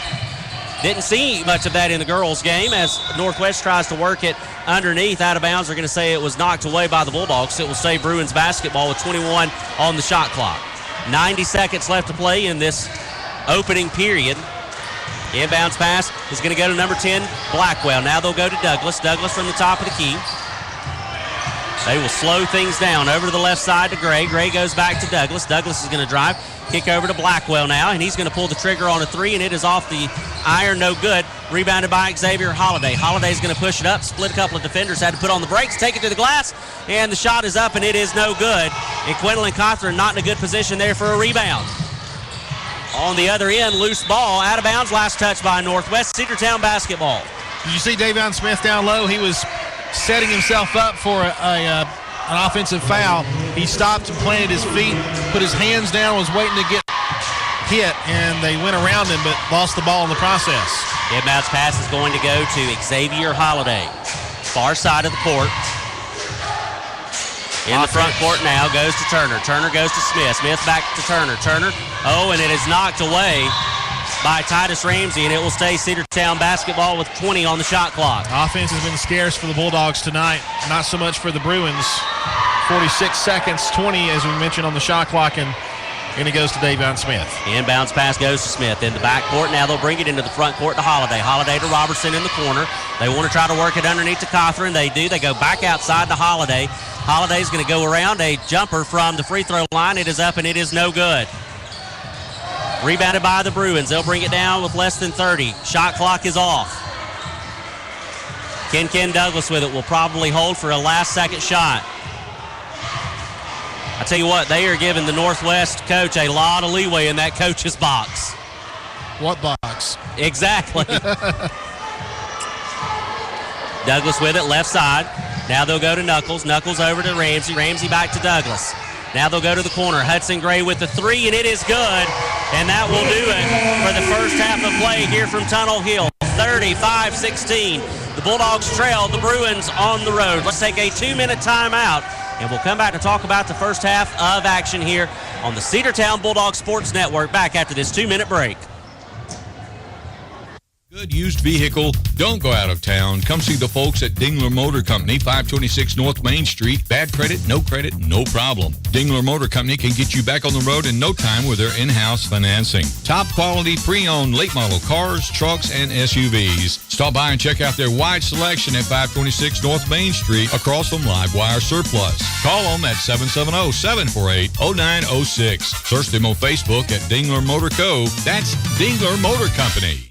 S4: Didn't see much of that in the girls' game as Northwest tries to work it underneath. Out of bounds, they're going to say it was knocked away by the Bulldogs. It will stay Bruins basketball with 21 on the shot clock. 90 seconds left to play in this opening period. Inbounds pass is going to go to number 10, Blackwell. Now they'll go to Douglas. Douglas from the top of the key. They will slow things down over to the left side to Gray. Gray goes back to Douglas. Douglas is going to drive. Kick over to Blackwell now, and he's going to pull the trigger on a 3, and it is off the iron, no good. Rebounded by Xavier Holiday. Holiday's going to push it up, split a couple of defenders, had to put on the brakes, take it to the glass, and the shot is up, and it is no good. And Quinlan Cawthorn not in a good position there for a rebound. On the other end, loose ball, out of bounds, last touch by Northwest. Cedartown basketball.
S3: Did you see Davion Smith down low? He was setting himself up for an offensive foul. He stopped and planted his feet, put his hands down, was waiting to get hit, and they went around him but lost the ball in the process.
S4: Inbounds pass is going to go to Xavier Holiday. Far side of the court. In the front court now goes to Turner. Turner goes to Smith. Smith back to Turner. Turner, and it is knocked away by Titus Ramsey, and it will stay Cedartown basketball with 20 on the shot clock.
S3: Offense has been scarce for the Bulldogs tonight, not so much for the Bruins. 46 seconds, 20 as we mentioned on the shot clock, and it goes to Davion Smith.
S4: Inbounds pass goes to Smith in the back court. Now they'll bring it into the front court to Holiday. Holiday to Robertson in the corner. They want to try to work it underneath to Cawthorn. They do. They go back outside to Holiday. Holiday's going to go around a jumper from the free throw line. It is up, and it is no good. Rebounded by the Bruins. They'll bring it down with less than 30. Shot clock is off. Ken Douglas with it will probably hold for a last-second shot. I tell you what, they are giving the Northwest coach a lot of leeway in that coach's box.
S3: What box?
S4: Exactly. Douglas with it, left side. Now they'll go to Knuckles. Knuckles over to Ramsey. Ramsey back to Douglas. Now they'll go to the corner. Hudson Gray with the three, and it is good. And that will do it for the first half of play here from Tunnel Hill. 35-16. The Bulldogs trail the Bruins on the road. Let's take a 2-minute timeout, and we'll come back to talk about the first half of action here on the Cedartown Bulldogs Sports Network back after this 2-minute break.
S8: Good used vehicle. Don't go out of town. Come see the folks at Dingler Motor Company, 526 North Main Street. Bad credit, no problem. Dingler Motor Company can get you back on the road in no time with their in-house financing. Top quality pre-owned late model cars, trucks, and SUVs. Stop by and check out their wide selection at 526 North Main Street across from Livewire Surplus. Call them at 770-748-0906. Search them on Facebook at Dingler Motor Co. That's Dingler Motor Company.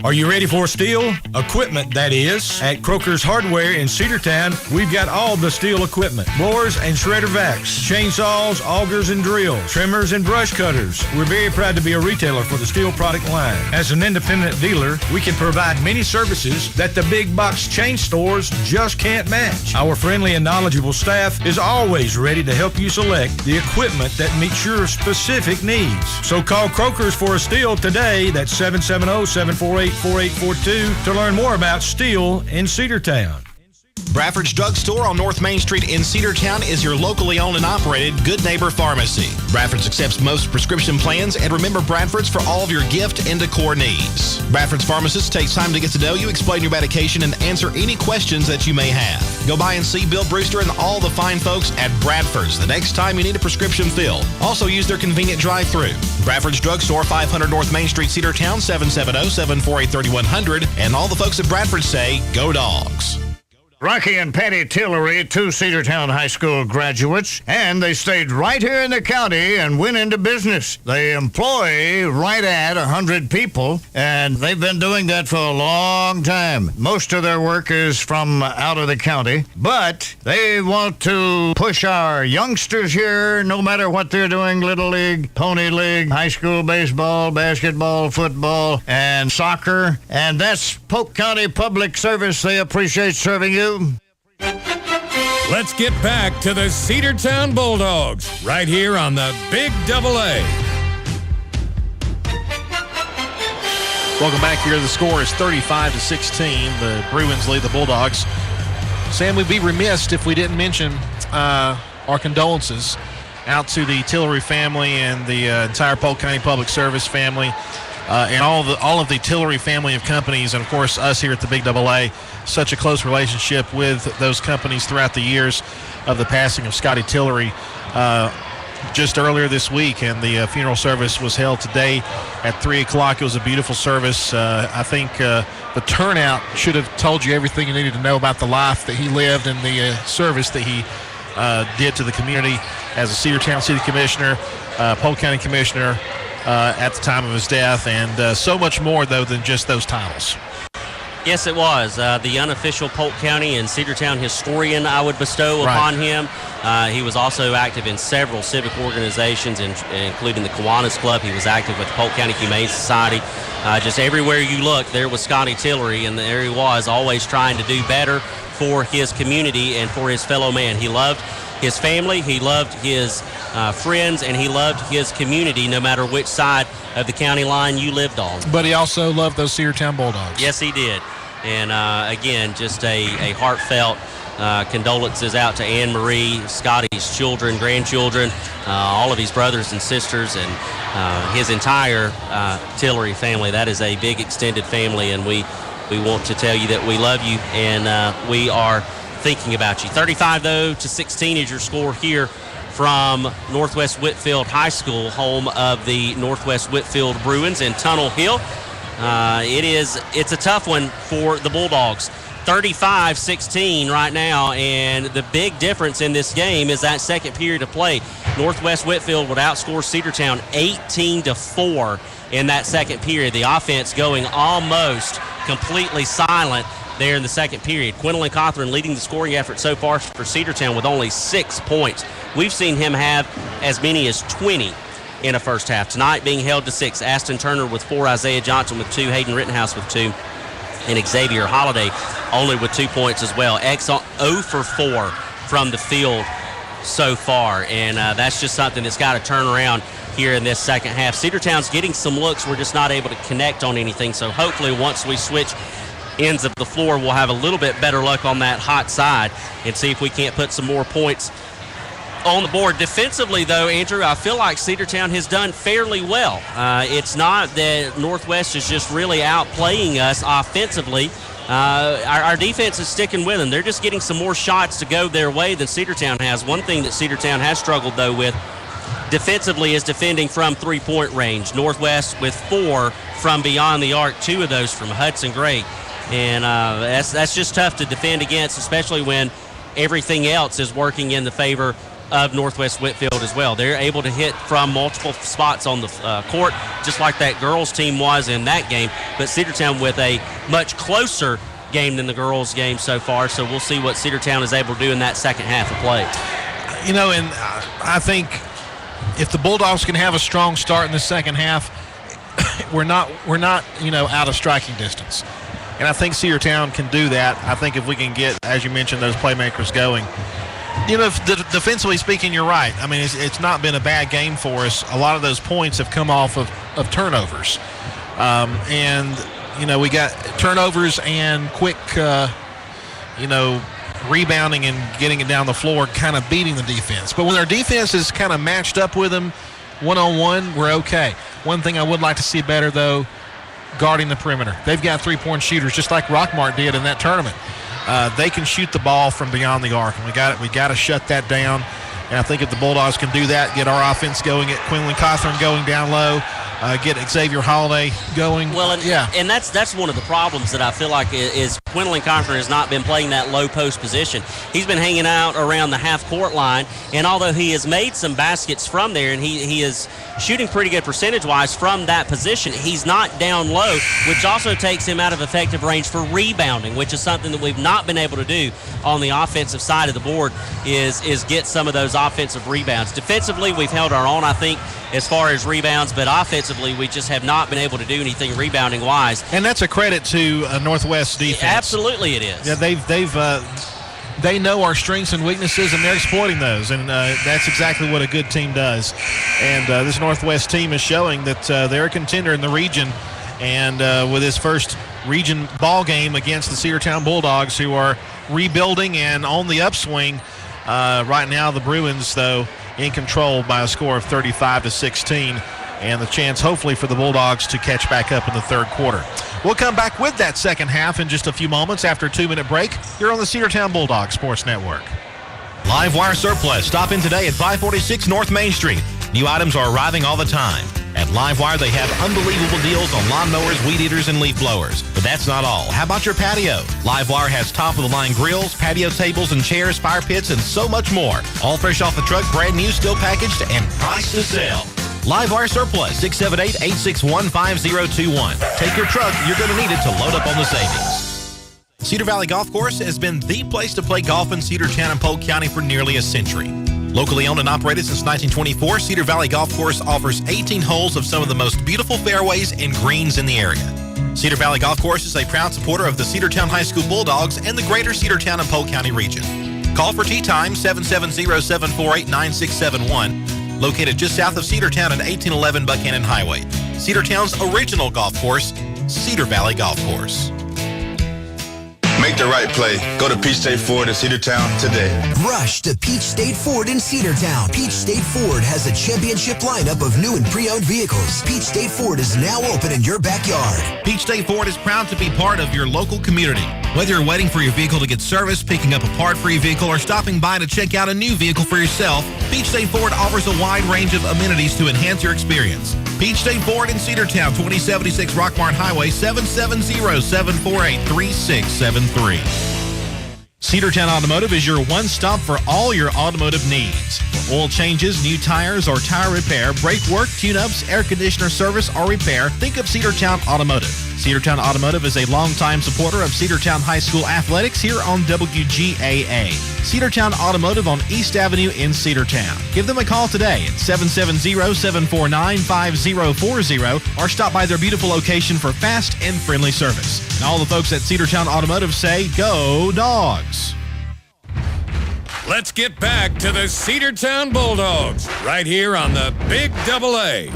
S9: Are you ready for steel? Equipment, that is. At Croker's Hardware in Cedartown, we've got all the steel equipment. Blowers and shredder vacs, chainsaws, augers and drills, trimmers and brush cutters. We're very proud to be a retailer for the steel product line. As an independent dealer, we can provide many services that the big box chain stores just can't match. Our friendly and knowledgeable staff is always ready to help you select the equipment that meets your specific needs. So call Croker's for a steel today. That's 770-748-4842 to learn more about steel in Cedartown.
S5: Bradford's Drugstore on North Main Street in Cedartown is your locally owned and operated Good Neighbor Pharmacy. Bradford's accepts most prescription plans, and remember Bradford's for all of your gift and decor needs. Bradford's pharmacist takes time to get to know you, explain your medication, and answer any questions that you may have. Go by and see Bill Brewster and all the fine folks at Bradford's the next time you need a prescription filled. Also use their convenient drive-thru. Bradford's Drugstore, 500 North Main Street, Cedartown, 770-748-3100. And all the folks at Bradford say, go Dogs.
S1: Rocky and Patty Tillery, two Cedartown High School graduates, and they stayed right here in the county and went into business. They employ right at 100 people, and they've been doing that for a long time. Most of their work is from out of the county, but they want to push our youngsters here, no matter what they're doing, Little League, Pony League, high school baseball, basketball, football, and soccer, and that's Polk County Public Service. They appreciate serving you.
S2: Let's get back to the Cedartown Bulldogs right here on the Big AA.
S3: Welcome back here. The score is 35-16. The Bruins lead the Bulldogs. Sam, we'd be remiss if we didn't mention our condolences out to the Tillery family and the entire Polk County Public Service family. And all of the Tillery family of companies, and of course us here at the Big AA. Such a close relationship with those companies throughout the years of the passing of Scotty Tillery just earlier this week, and the funeral service was held today at 3 o'clock. It was a beautiful service. I think the turnout should have told you everything you needed to know about the life that he lived and the service that he did to the community as a Cedartown City Commissioner, Polk County Commissioner, at the time of his death, and so much more, though, than just those titles.
S4: Yes, it was. The unofficial Polk County and Cedartown historian I would bestow upon him. He was also active in several civic organizations, including the Kiwanis Club. He was active with the Polk County Humane Society. Just everywhere you look, there was Scotty Tillery, and there he was, always trying to do better for his community and for his fellow man. He loved his family, he loved his friends, and he loved his community no matter which side of the county line you lived on.
S3: But he also loved those Cedartown Bulldogs.
S4: Yes, he did. And again, just a heartfelt condolences out to Anne Marie, Scotty's children, grandchildren, all of his brothers and sisters, and his entire Tillery family. That is a big extended family, and we want to tell you that we love you, and we are thinking about you. 35-16 is your score here from Northwest Whitfield High School, home of the Northwest Whitfield Bruins in Tunnel Hill. It's a tough one for the Bulldogs. 35-16 right now, and the big difference in this game is that second period of play. Northwest Whitfield would outscore Cedartown 18-4 in that second period. The offense going almost completely silent there in the second period. Quinlan Cothran leading the scoring effort so far for Cedartown with only 6 points. We've seen him have as many as 20 in a first half. Tonight being held to 6. Aston Turner with 4, Isaiah Johnson with 2, Hayden Rittenhouse with 2, and Xavier Holiday only with 2 points as well. X 0 for 4 from the field so far, and that's just something that's got to turn around here in this second half. Cedartown's getting some looks. We're just not able to connect on anything, so hopefully once we switch ends of the floor, we'll have a little bit better luck on that hot side and see if we can't put some more points on the board. Defensively, though, Andrew, I feel like Cedartown has done fairly well. It's not that Northwest is just really outplaying us offensively. Our defense is sticking with them. They're just getting some more shots to go their way than Cedartown has. One thing that Cedartown has struggled, though, with defensively is defending from three-point range. Northwest with 4 from beyond the arc, 2 of those from Hudson Gray. And that's just tough to defend against, especially when everything else is working in the favor of Northwest Whitfield as well. They're able to hit from multiple spots on the court, just like that girls team was in that game. But Cedartown with a much closer game than the girls game so far. So we'll see what Cedartown is able to do in that second half of play.
S3: You know, and I think if the Bulldogs can have a strong start in the second half, we're not out of striking distance. And I think Cedartown can do that. I think if we can get, as you mentioned, those playmakers going. You know, defensively speaking, you're right. I mean, it's not been a bad game for us. A lot of those points have come off of turnovers. And, you know, we got turnovers and quick, rebounding and getting it down the floor, kind of beating the defense. But when our defense is kind of matched up with them one-on-one, we're okay. One thing I would like to see better, though, guarding the perimeter. They've got three-point shooters, just like Rockmart did in that tournament. They can shoot the ball from beyond the arc, and we got to shut that down. And I think if the Bulldogs can do that, get our offense going, get Quinlan Cothran going down low, get Xavier Holiday going.
S4: Well, and that's one of the problems that I feel like is Quinlan Cothran has not been playing that low post position. He's been hanging out around the half-court line, and although he has made some baskets from there, and he is shooting pretty good percentage-wise from that position, he's not down low, which also takes him out of effective range for rebounding, which is something that we've not been able to do on the offensive side of the board, is get some of those offensive rebounds. Defensively, we've held our own, I think, as far as rebounds, but offensively, we just have not been able to do anything rebounding-wise.
S3: And that's a credit to Northwest defense.
S4: Absolutely it is.
S3: Yeah, they know our strengths and weaknesses, and they're exploiting those, and that's exactly what a good team does. And this Northwest team is showing that they're a contender in the region, and with his first region ball game against the Cedartown Bulldogs, who are rebuilding and on the upswing. Right now, the Bruins, though, in control by a score of 35-16, and the chance, hopefully, for the Bulldogs to catch back up in the third quarter. We'll come back with that second half in just a few moments after a 2-minute break. You're on the Cedartown Bulldogs Sports Network.
S5: Live Wire Surplus. Stop in today at 546 North Main Street. New items are arriving all the time. At Live Wire, they have unbelievable deals on lawnmowers, weed eaters, and leaf blowers. But that's not all. How about your patio? Live Wire has top-of-the-line grills, patio tables and chairs, fire pits, and so much more. All fresh off the truck, brand new, still packaged, and priced to sell. Live Wire Surplus, 678-861-5021. Take your truck. You're going to need it to load up on the savings. Cedar Valley Golf Course has been the place to play golf in Cedartown and Polk County for nearly a century. Locally owned and operated since 1924, Cedar Valley Golf Course offers 18 holes of some of the most beautiful fairways and greens in the area. Cedar Valley Golf Course is a proud supporter of the Cedartown High School Bulldogs and the greater Cedartown and Polk County region. Call for tee time, 770-748-9671. Located just south of Cedartown at 1811 Buchanan Highway. Cedartown's original golf course, Cedar Valley Golf Course.
S6: Make the right play. Go to Peach State Ford in Cedartown today.
S7: Rush to Peach State Ford in Cedartown. Peach State Ford has a championship lineup of new and pre-owned vehicles. Peach State Ford is now open in your backyard.
S5: Peach State Ford is proud to be part of your local community. Whether you're waiting for your vehicle to get serviced, picking up a part for your vehicle, or stopping by to check out a new vehicle for yourself, Peach State Ford offers a wide range of amenities to enhance your experience. Peach State Ford in Cedartown, 2076 Rockmart Highway, 770-748-3673.
S3: Cedartown Automotive is your one-stop for all your automotive needs. For oil changes, new tires, or tire repair, brake work, tune-ups, air conditioner service, or repair, think of Cedartown Automotive. Cedartown Automotive is a longtime supporter of Cedartown High School athletics here on WGAA. Cedartown Automotive on East Avenue in Cedartown. Give them a call today at 770-749-5040 or stop by their beautiful location for fast and friendly service. And all the folks at Cedartown Automotive say, go Dogs!
S2: Let's get back to the Cedartown Bulldogs right here on the Big AA.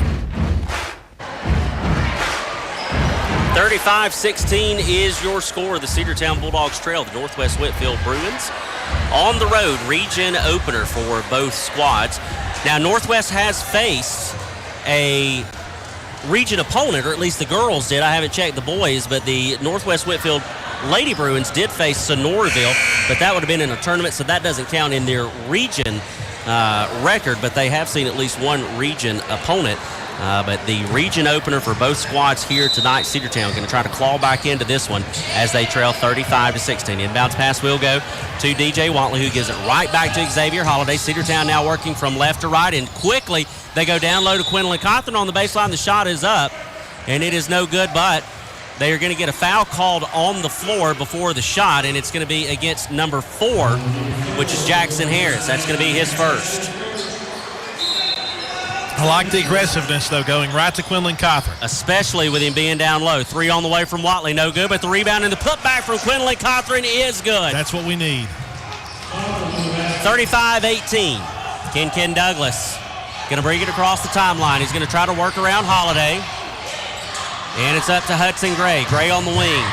S4: 35-16 is your score. The Cedartown Bulldogs trail the Northwest Whitfield Bruins on the road. Region opener for both squads. Now, Northwest has faced a region opponent, or at least the girls did. I haven't checked the boys, but the Northwest Whitfield Lady Bruins did face Sonoraville, but that would have been in a tournament, so that doesn't count in their region record, but they have seen at least one region opponent. But the region opener for both squads here tonight, Cedartown going to try to claw back into this one as they trail 35-16. Inbounds pass will go to DJ Watley, who gives it right back to Xavier Holiday. Cedartown now working from left to right, and quickly they go down low to Quinlan Cawthorn on the baseline. The shot is up, and it is no good, but they are going to get a foul called on the floor before the shot, and it's going to be against number 4, which is Jackson Harris. That's going to be his first.
S3: I like the aggressiveness, though, going right to Quinlan Cawthorn.
S4: Especially with him being down low. 3 on the way from Watley, no good, but the rebound and the putback from Quinlan Cawthorn is good.
S3: That's what we need.
S4: 35-18. Ken Douglas going to bring it across the timeline. He's going to try to work around Holiday. And it's up to Hudson Gray. Gray on the wing.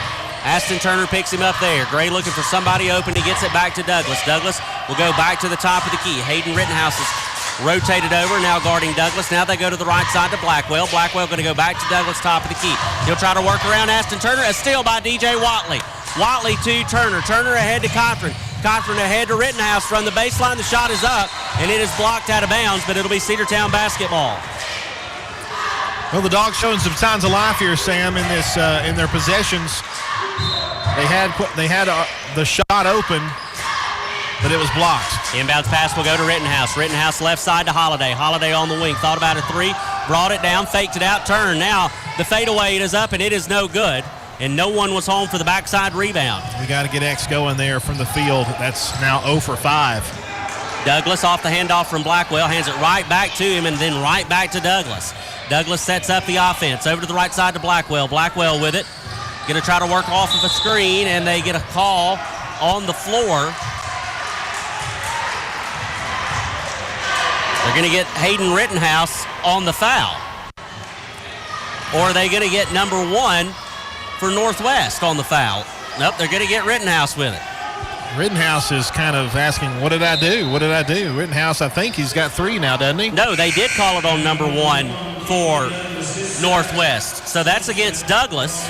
S4: Aston Turner picks him up there. Gray looking for somebody open. He gets it back to Douglas. Douglas will go back to the top of the key. Hayden Rittenhouse is rotated over, now guarding Douglas. Now they go to the right side to Blackwell. Blackwell going to go back to Douglas, top of the key. He'll try to work around Aston Turner. A steal by DJ Watley. Watley to Turner. Turner ahead to Cawthorn. Cawthorn ahead to Rittenhouse from the baseline. The shot is up, and it is blocked out of bounds, but it'll be Cedartown basketball.
S3: Well, the Dogs showing some signs of life here, Sam, in this in their possessions. They had the shot open, but it was blocked.
S4: Inbounds pass will go to Rittenhouse. Rittenhouse left side to Holiday. Holiday on the wing. Thought about a 3. Brought it down. Faked it out. Turn. Now the fadeaway is up, and it is no good. And no one was home for the backside rebound.
S3: We got to get X going there from the field. That's now 0 for 5.
S4: Douglas off the handoff from Blackwell. Hands it right back to him and then right back to Douglas. Douglas sets up the offense. Over to the right side to Blackwell. Blackwell with it. Going to try to work off of a screen, and they get a call on the floor. They're going to get Hayden Rittenhouse on the foul. Or are they going to get number 1 for Northwest on the foul? Nope, they're going to get Rittenhouse with it.
S3: Rittenhouse is kind of asking, what did I do? What did I do? Rittenhouse, I think he's got 3 now, doesn't he?
S4: No, they did call it on number 1 for Northwest. So that's against Douglas.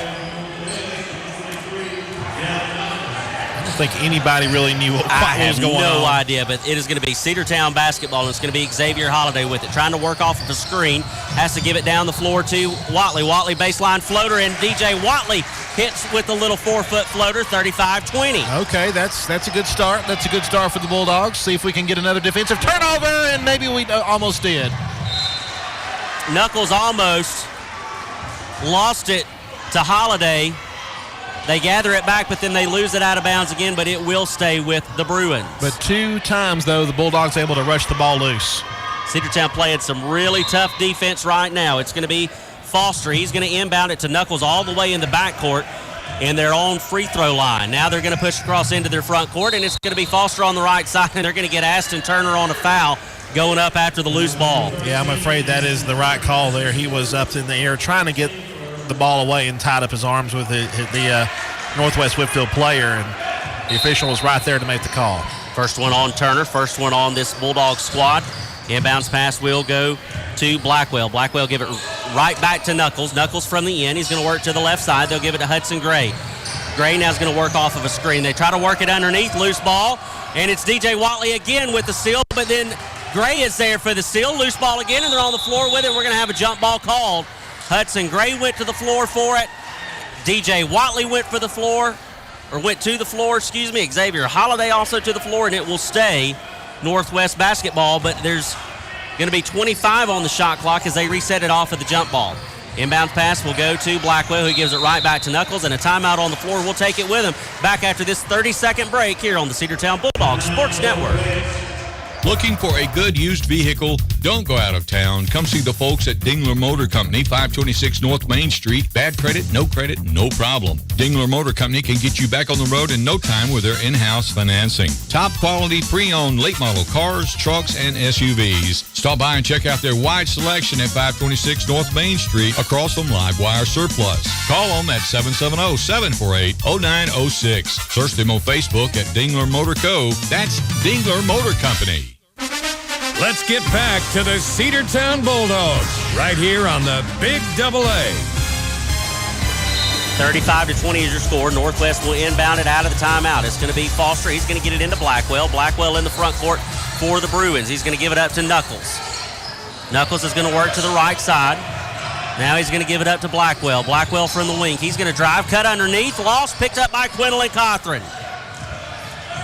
S3: I don't think anybody really knew what was going on.
S4: I have no idea, but it is going to be Cedartown basketball, and it's going to be Xavier Holiday with it, trying to work off of a screen. Has to give it down the floor to Watley. Watley baseline floater, and DJ Watley hits with a little 4-foot floater, 35-20.
S3: Okay, that's a good start. That's a good start for the Bulldogs. See if we can get another defensive turnover, and maybe we almost did.
S4: Knuckles almost lost it to Holiday. They gather it back, but then they lose it out of bounds again, but it will stay with the Bruins.
S3: But 2 times, though, the Bulldogs able to rush the ball loose.
S4: Cedartown playing some really tough defense right now. It's going to be Foster. He's going to inbound it to Knuckles all the way in the backcourt in their own free throw line. Now they're going to push across into their front court, and it's going to be Foster on the right side, and they're going to get Aston Turner on a foul going up after the loose ball.
S3: Yeah, I'm afraid that is the right call there. He was up in the air trying to get the ball away and tied up his arms with the Northwest Whitfield player, and the official was right there to make the call.
S4: First one on Turner, first one on this Bulldog squad. Inbounds pass will go to Blackwell. Blackwell give it right back to Knuckles. Knuckles from the end. He's going to work to the left side. They'll give it to Hudson Gray. Gray now is going to work off of a screen. They try to work it underneath, loose ball, and it's DJ Watley again with the steal, but then Gray is there for the steal. Loose ball again, and they're on the floor with it. We're going to have a jump ball called. Hudson Gray went to the floor for it. DJ Watley went for the floor. went to the floor, Xavier Holiday also to the floor, and it will stay Northwest basketball, but there's going to be 25 on the shot clock as they reset it off of the jump ball. Inbound pass will go to Blackwell, who gives it right back to Knuckles, and a timeout on the floor. We'll take it with him back after this 30-second break here on the Cedartown Bulldogs Sports Network.
S8: Looking for a good used vehicle? Don't go out of town. Come see the folks at Dingler Motor Company, 526 North Main Street. Bad credit, no problem. Dingler Motor Company can get you back on the road in no time with their in-house financing. Top quality pre-owned late model cars, trucks, and SUVs. Stop by and check out their wide selection at 526 North Main Street across from Livewire Surplus. Call them at 770-748-0906. Search them on Facebook at Dingler Motor Co. That's Dingler Motor Company.
S2: Let's get back to the Cedartown Bulldogs right here on the Big AA.
S4: 35-20 is your score. Northwest will inbound it out of the timeout. It's going to be Foster. He's going to get it into Blackwell. Blackwell in the front court for the Bruins. He's going to give it up to Knuckles. Knuckles is going to work to the right side. Now he's going to give it up to Blackwell. Blackwell from the wing. He's going to drive, cut underneath. Lost, picked up by Quinlan Cothran.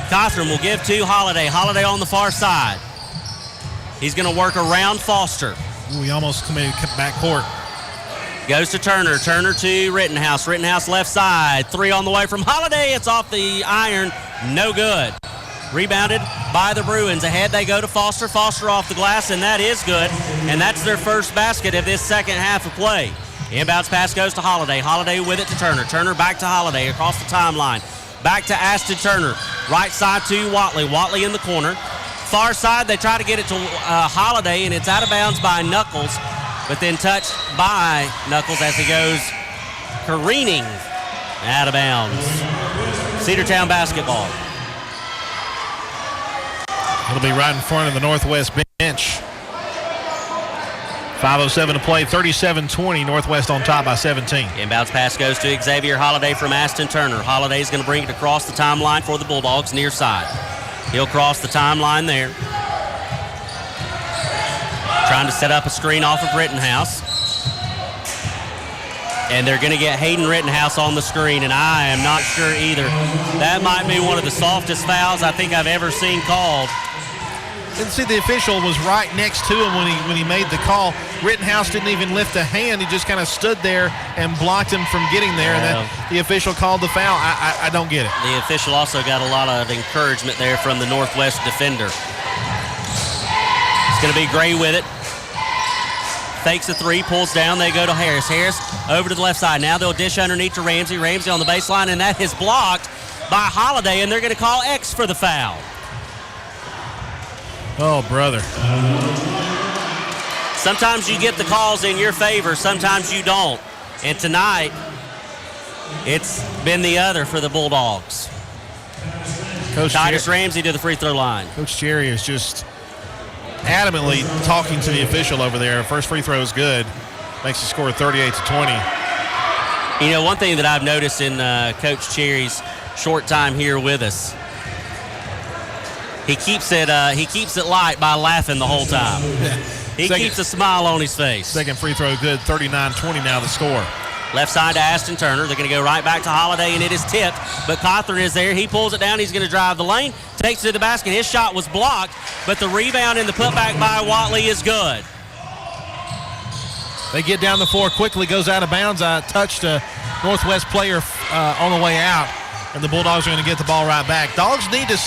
S4: Cothran will give to Holiday. Holiday on the far side. He's going to work around Foster.
S3: We almost committed back court.
S4: Goes to Turner. Turner to Rittenhouse. Rittenhouse left side. Three on the way from Holiday. It's off the iron. No good. Rebounded by the Bruins. Ahead they go to Foster. Foster off the glass, and that is good. And that's their first basket of this second half of play. Inbounds pass goes to Holiday. Holiday with it to Turner. Turner back to Holiday across the timeline. Back to Ashton Turner. Right side to Watley. Watley in the corner. Far side, they try to get it to Holiday, and it's out of bounds by Knuckles, but then touched by Knuckles as he goes careening out of bounds. Cedartown basketball.
S3: It'll be right in front of the Northwest bench. 5:07 to play, 37-20, Northwest on top by 17.
S4: Inbounds pass goes to Xavier Holiday from Ashton Turner. Holiday's going to bring it across the timeline for the Bulldogs near side. He'll cross the timeline there. Trying to set up a screen off of Rittenhouse. And they're going to get Hayden Rittenhouse on the screen, and I am not sure either. That might be one of the softest fouls I think I've ever seen called.
S3: And see, the official was right next to him when he made the call. Rittenhouse didn't even lift a hand. He just kind of stood there and blocked him from getting there. And then the official called the foul. I don't get it.
S4: The official also got a lot of encouragement there from the Northwest defender. It's going to be Gray with it. Fakes a three, pulls down. They go to Harris. Harris over to the left side. Now they'll dish underneath to Ramsey. Ramsey on the baseline, and that is blocked by Holiday, and they're going to call X for the foul.
S3: Oh, brother.
S4: Sometimes you get the calls in your favor, sometimes you don't. And tonight, it's been the other for the Bulldogs.
S3: Coach
S4: Titus Ramsey to the free throw line.
S3: Coach Cherry is just adamantly talking to the official over there. First free throw is good. Makes the score 38-20.
S4: You know, one thing that I've noticed in Coach Cherry's short time here with us, he keeps it light by laughing the whole time. He keeps a smile on his face.
S3: Second free throw good, 39-20 now the score.
S4: Left side to Ashton Turner. They're going to go right back to Holiday, and it is tipped. But Cothran is there. He pulls it down. He's going to drive the lane. Takes it to the basket. His shot was blocked, but the rebound and the putback by Watley is good.
S3: They get down the floor quickly. Goes out of bounds. Touched a Northwest player on the way out, and the Bulldogs are going to get the ball right back. Dogs need to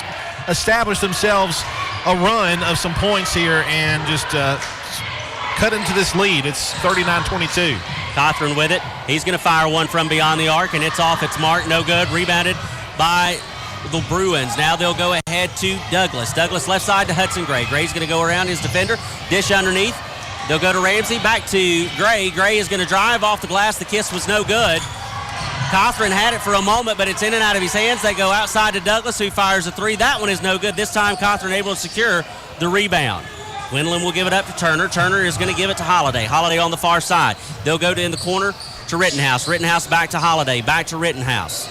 S3: establish themselves a run of some points here and just cut into this lead. It's 39-22.
S4: Cothran with it. He's going to fire one from beyond the arc, and it's off its mark. No good. Rebounded by the Bruins. Now they'll go ahead to Douglas. Douglas left side to Hudson Gray. Gray's going to go around his defender. Dish underneath. They'll go to Ramsey. Back to Gray. Gray is going to drive off the glass. The kiss was no good. Cothran had it for a moment, but it's in and out of his hands. They go outside to Douglas, who fires a three. That one is no good. This time, Cothran able to secure the rebound. Quinlan will give it up to Turner. Turner is going to give it to Holiday. Holiday on the far side. They'll go to in the corner to Rittenhouse. Rittenhouse back to Holiday. Back to Rittenhouse.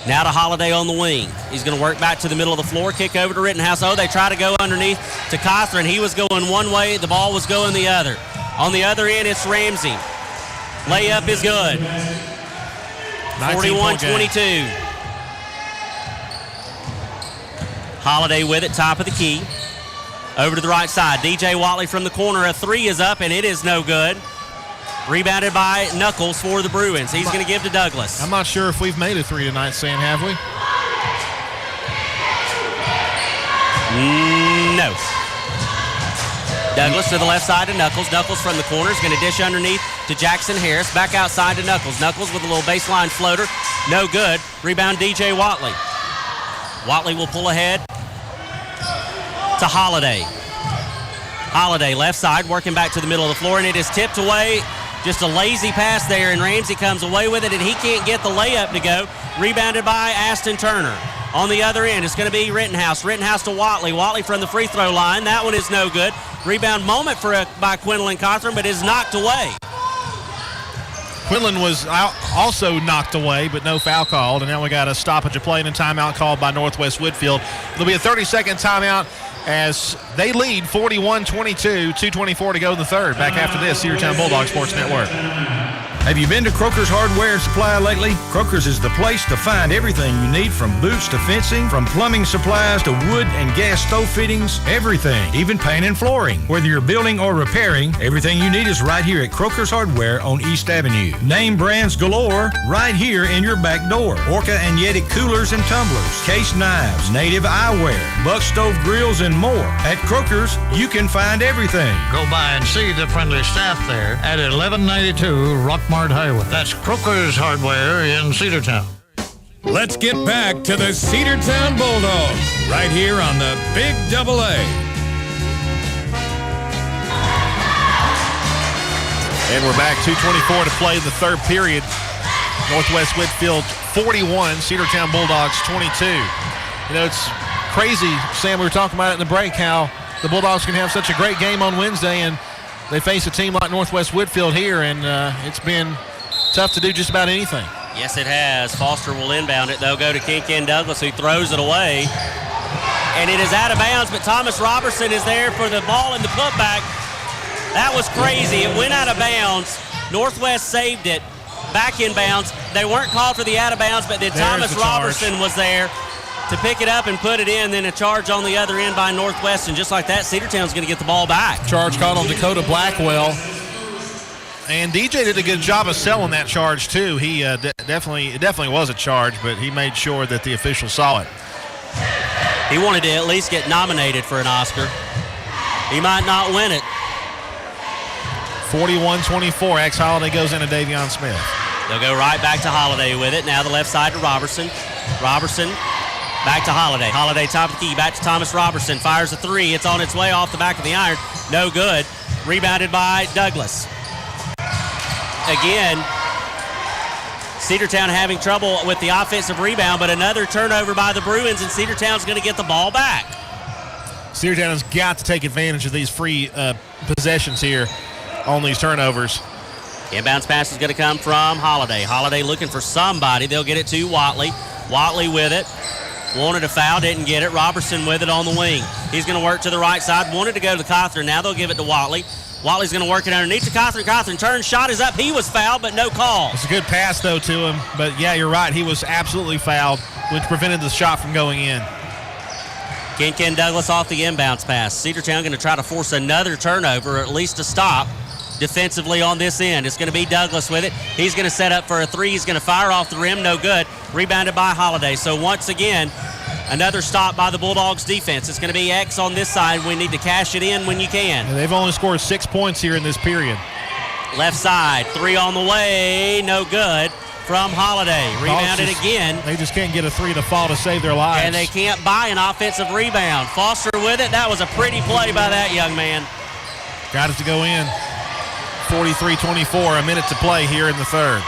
S4: Now to Holiday on the wing. He's going to work back to the middle of the floor. Kick over to Rittenhouse. Oh, they try to go underneath to Cothran. He was going one way. The ball was going the other. On the other end, it's Ramsey. Layup is good. 41-22. Holiday with it, top of the key. Over to the right side. DJ Watley from the corner. A three is up, and it is no good. Rebounded by Knuckles for the Bruins. He's going to give to Douglas.
S3: I'm not sure if we've made a three tonight, Sam, have we?
S4: No. Douglas to the left side to Knuckles. Knuckles from the corner is going to dish underneath to Jackson Harris. Back outside to Knuckles. Knuckles with a little baseline floater. No good. Rebound DJ Watley. Watley will pull ahead to Holiday. Holiday left side working back to the middle of the floor, and it is tipped away. Just a lazy pass there, and Ramsey comes away with it, and he can't get the layup to go. Rebounded by Aston Turner. On the other end, it's going to be Rittenhouse. Rittenhouse to Watley. Watley from the free throw line. That one is no good. Rebound moment by Quinlan Cothran, but is knocked away.
S3: Quinlan was also knocked away, but no foul called, and now we got a stoppage of play and a timeout called by Northwest Whitfield. There'll be a 30-second timeout as they lead 41-22, 2:24 to go in the third. Back after this, Cedartown Bulldogs Sports Network.
S9: Have you been to Croker's Hardware and Supply lately? Croker's is the place to find everything you need, from boots to fencing, from plumbing supplies to wood and gas stove fittings, everything, even paint and flooring. Whether you're building or repairing, everything you need is right here at Croker's Hardware on East Avenue. Name brands galore right here in your back door. Orca and Yeti coolers and tumblers, case knives, native eyewear, buck stove grills, and more. At Croker's, you can find everything.
S1: Go by and see the friendly staff there at 1192 Rockmart Highway. That's Croker's Hardware in Cedartown.
S2: Let's get back to the Cedartown Bulldogs right here on the Big AA.
S3: And we're back, 2:24 to play in the third period. Northwest Whitfield 41, Cedartown Bulldogs 22. You know, it's crazy, Sam, we were talking about it in the break, how the Bulldogs can have such a great game on Wednesday, and they face a team like Northwest Whitfield here, and it's been tough to do just about anything.
S4: Yes, it has. Foster will inbound it. They'll go to Ken Douglas, who throws it away. And it is out of bounds, but Thomas Robertson is there for the ball and the putback. That was crazy. It went out of bounds. Northwest saved it. Back in bounds. They weren't called for the out of bounds, but then Thomas Robertson was there to pick it up and put it in. Then a charge on the other end by Northwest, and just like that, Cedartown's going to get the ball back.
S3: Charge called on Dakota Blackwell. And DJ did a good job of selling that charge, too. He it definitely was a charge, but he made sure that the official saw it.
S4: He wanted to at least get nominated for an Oscar. He might not win it.
S3: 41-24. Holiday goes into Davion Smith.
S4: They'll go right back to Holiday with it. Now the left side to Robertson. Robertson back to Holiday. Holiday top of the key. Back to Thomas Robertson. Fires a three. It's on its way off the back of the iron. No good. Rebounded by Douglas. Again, Cedartown having trouble with the offensive rebound, but another turnover by the Bruins, and Cedartown's going to get the ball back.
S3: Cedartown has got to take advantage of these free possessions here on these turnovers.
S4: Inbounds pass is going to come from Holiday. Holiday looking for somebody. They'll get it to Watley. Watley with it. Wanted a foul, didn't get it. Robertson with it on the wing. He's going to work to the right side. Wanted to go to Cothran. Now they'll give it to Watley. Watley's going to work it underneath to Cothran. Cothran turns, shot is up. He was fouled, but no call.
S3: It's a good pass, though, to him. But, yeah, you're right. He was absolutely fouled, which prevented the shot from going in.
S4: Ken Douglas off the inbounds pass. Cedartown going to try to force another turnover, or at least a stop defensively on this end. It's going to be Douglas with it. He's going to set up for a three. He's going to fire off the rim. No good. Rebounded by Holiday. So once again, another stop by the Bulldogs defense. It's going to be X on this side. We need to cash it in when you can.
S3: And they've only scored 6 points here in this period.
S4: Left side, three on the way. No good from Holiday. Rebounded again.
S3: They just can't get a three to fall to save their lives.
S4: And they can't buy an offensive rebound. Foster with it. That was a pretty play by that young man.
S3: Got it to go in. 43-24, a minute to play here in the third.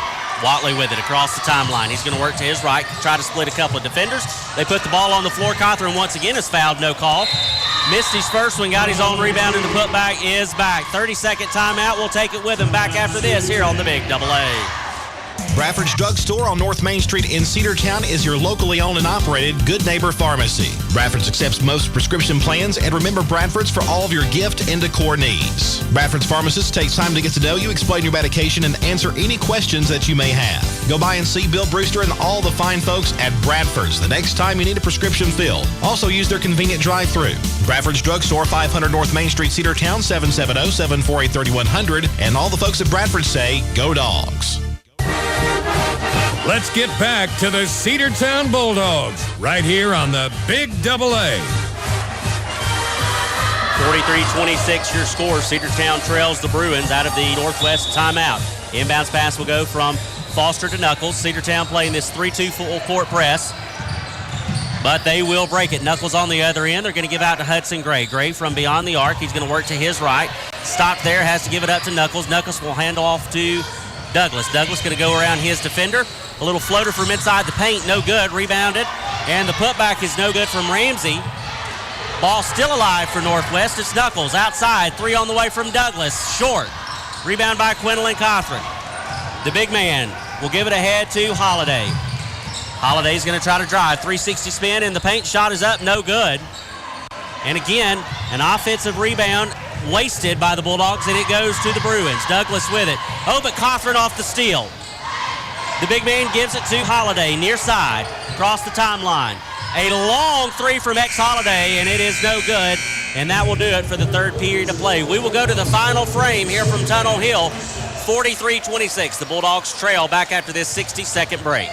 S4: Watley with it across the timeline. He's going to work to his right, try to split a couple of defenders. They put the ball on the floor. Cothran once again is fouled, no call. Missed his first one, got his own rebound, and the putback is back. 30-second timeout. We'll take it with him back after this here on the Big AA.
S5: Bradford's Drugstore on North Main Street in Cedartown is your locally owned and operated Good Neighbor Pharmacy. Bradford's accepts most prescription plans, and remember Bradford's for all of your gift and decor needs. Bradford's pharmacist takes time to get to know you, explain your medication, and answer any questions that you may have. Go by and see Bill Brewster and all the fine folks at Bradford's the next time you need a prescription filled. Also use their convenient drive-thru. Bradford's Drugstore, 500 North Main Street, Cedartown, 770-748-3100. And all the folks at Bradford say, go Dogs.
S2: Let's get back to the Cedartown Bulldogs right here on the Big AA.
S4: 43-26 your score. Cedartown trails the Bruins out of the Northwest timeout. Inbounds pass will go from Foster to Knuckles. Cedartown playing this 3-2 full court press, but they will break it. Knuckles on the other end. They're going to give out to Hudson Gray. Gray from beyond the arc. He's going to work to his right. Stopped there, has to give it up to Knuckles. Knuckles will hand off to Douglas. Douglas going to go around his defender. A little floater from inside the paint, no good. Rebounded, and the putback is no good from Ramsey. Ball still alive for Northwest. It's Knuckles outside. 3 on the way from Douglas. Short. Rebound by Quinlan Cothran. The big man will give it ahead to Holiday. Holiday's going to try to drive. 360 spin, and the paint shot is up, no good. And again, an offensive rebound wasted by the Bulldogs, and it goes to the Bruins. Douglas with it. Oh, but Cothran off the steal. The big man gives it to Holiday, near side, across the timeline. A long 3 from Holiday, and it is no good, and that will do it for the third period of play. We will go to the final frame here from Tunnel Hill. 43-26. The Bulldogs trail back after this 60-second break.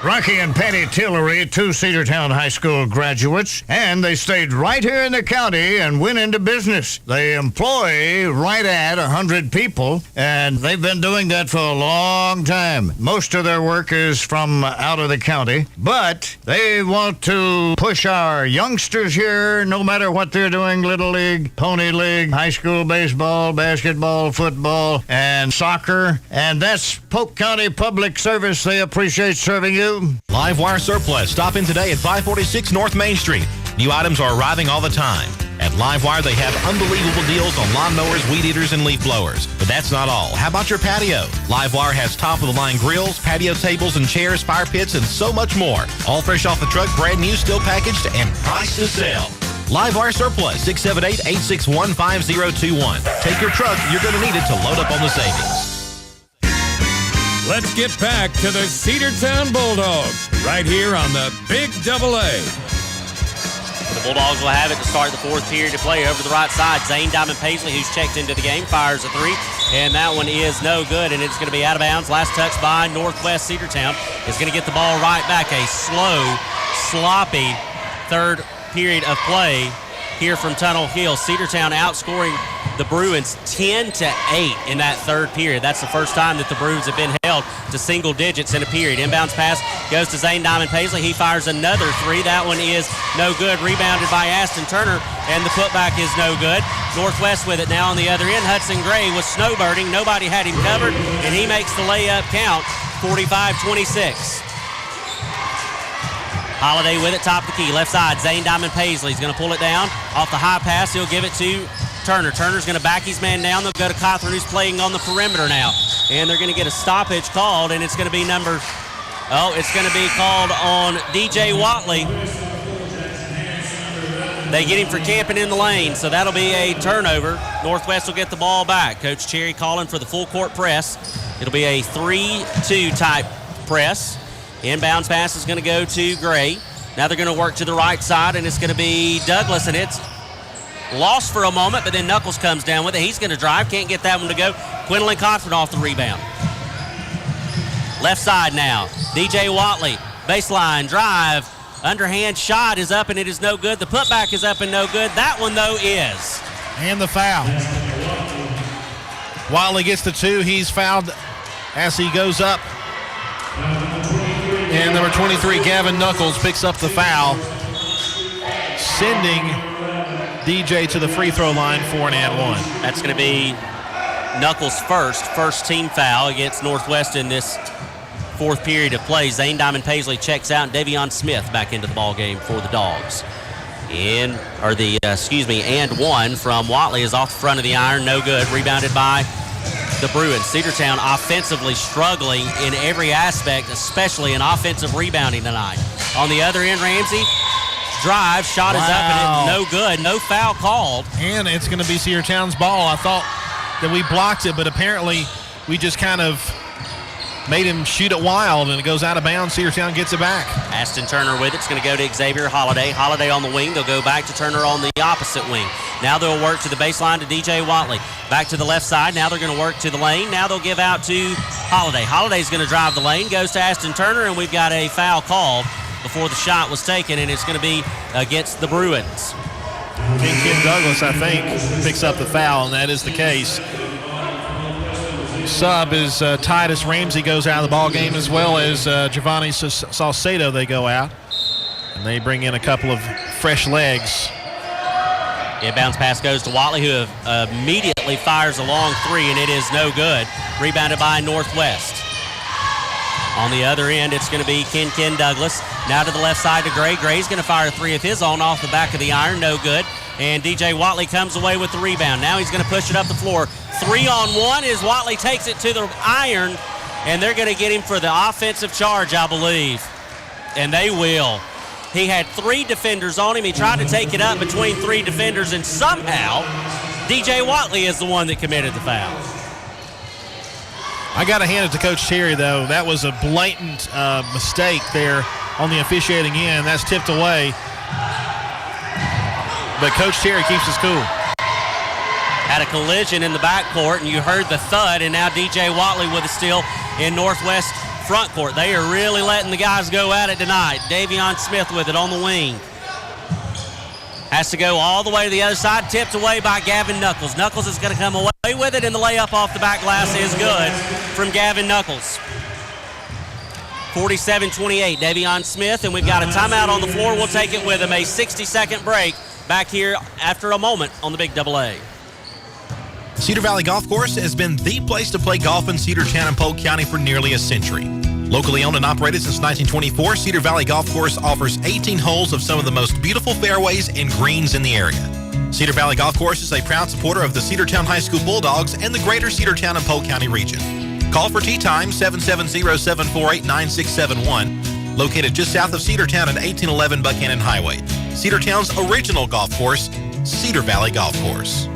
S1: Rocky and Patty Tillery, 2 Cedartown High School graduates, and they stayed right here in the county and went into business. They employ right at 100 people, and they've been doing that for a long time. Most of their work is from out of the county, but they want to push our youngsters here, no matter what they're doing, Little League, Pony League, high school baseball, basketball, football, and soccer, and that's Polk County Public Service. They appreciate serving you.
S5: Livewire Surplus. Stop in today at 546 North Main Street. New items are arriving all the time. At Livewire, they have unbelievable deals on lawnmowers, weed eaters, and leaf blowers. But that's not all. How about your patio? Livewire has top-of-the-line grills, patio tables and chairs, fire pits, and so much more. All fresh off the truck, brand new, still packaged, and priced to sell. Livewire Surplus, 678-861-5021. Take your truck. You're going to need it to load up on the savings.
S2: Let's get back to the Cedartown Bulldogs right here on the Big AA.
S4: The Bulldogs will have it to start the fourth period of play over the right side. Zane Diamond Paisley, who's checked into the game, fires a 3, and that one is no good, and it's going to be out of bounds. Last touch by Northwest Cedartown is going to get the ball right back. A slow, sloppy third period of play here from Tunnel Hill. Cedartown outscoring the Bruins 10-8 in that third period. That's the first time that the Bruins have been held to single digits in a period. Inbounds pass goes to Zane Diamond Paisley. He fires another 3. That one is no good. Rebounded by Aston Turner, and the putback is no good. Northwest with it now on the other end. Hudson Gray was snowbirding. Nobody had him covered, and he makes the layup count. 45-26. Holiday with it, top of the key, left side. Zane Diamond Paisley's going to pull it down. Off the high pass, he'll give it to Turner. Turner's going to back his man down. They'll go to Cothran, who's playing on the perimeter now. And they're going to get a stoppage called, and it's going to be called on DJ Watley. They get him for camping in the lane, so that'll be a turnover. Northwest will get the ball back. Coach Cherry calling for the full court press. It'll be a 3-2 type press. Inbounds pass is going to go to Gray. Now they're going to work to the right side, and it's going to be Douglas, and it's lost for a moment, but then Knuckles comes down with it. He's going to drive, can't get that one to go. Quinlan Cothran off the rebound. Left side now. DJ Watley, baseline drive. Underhand shot is up, and it is no good. The putback is up and no good. That one, though, is.
S3: And the foul. Watley gets the 2. He's fouled as he goes up. And number 23, Gavin Knuckles, picks up the foul, sending DJ to the free throw line for an and one.
S4: That's going to be Knuckles' first team foul against Northwest in this fourth period of play. Zane Diamond Paisley checks out, and Davion Smith back into the ball game for the Dogs. And one from Watley is off the front of the iron, no good. Rebounded by the Bruins. Cedartown offensively struggling in every aspect, especially in offensive rebounding tonight. On the other end, Ramsey drive, shot is up, and it's no good. No foul called.
S3: And it's going to be Cedartown's ball. I thought that we blocked it, but apparently we just kind of made him shoot it wild, and it goes out of bounds. Cedartown gets it back.
S4: Ashton Turner with it. It's going to go to Xavier Holiday. Holiday on the wing. They'll go back to Turner on the opposite wing. Now they'll work to the baseline to DJ Watley. Back to the left side. Now they're going to work to the lane. Now they'll give out to Holiday. Holiday's going to drive the lane. Goes to Ashton Turner, and we've got a foul called before the shot was taken, and it's going to be against the Bruins.
S3: Ken Douglas, I think, picks up the foul, and that is the case. Sub is Titus Ramsey goes out of the ball game, as well as Giovanni Salcedo. They go out, and they bring in a couple of fresh legs.
S4: Inbounds pass goes to Watley, who immediately fires a long three, and it is no good. Rebounded by Northwest. On the other end, it's going to be Ken Douglas. Now to the left side to Gray. Gray's going to fire a three of his own off the back of the iron. No good. And DJ Watley comes away with the rebound. Now he's going to push it up the floor. 3-on-1 as Watley takes it to the iron, and they're going to get him for the offensive charge, I believe. And they will. He had three defenders on him. He tried to take it up between three defenders, and somehow DJ Watley is the one that committed the foul.
S3: I got to hand it to Coach Terry, though. That was a blatant mistake there on the officiating end. That's tipped away. But Coach Terry keeps his cool.
S4: Had a collision in the backcourt, and you heard the thud, and now DJ Watley with a steal in Northwest front court. They are really letting the guys go at it tonight. Davion Smith with it on the wing. Has to go all the way to the other side, tipped away by Gavin Knuckles. Knuckles is going to come away with it, and the layup off the back glass is good from Gavin Knuckles. 47-28, Davion Smith, and we've got a timeout on the floor. We'll take it with him. A 60-second break back here after a moment on the Big AA.
S5: Cedar Valley Golf Course has been the place to play golf in Cedartown and Polk County for nearly a century. Locally owned and operated since 1924, Cedar Valley Golf Course offers 18 holes of some of the most beautiful fairways and greens in the area. Cedar Valley Golf Course is a proud supporter of the Cedartown High School Bulldogs and the greater Cedartown and Polk County region. Call for tee time 770-748-9671, located just south of Cedartown at 1811 Buchanan Highway. Cedartown's original golf course, Cedar Valley Golf Course.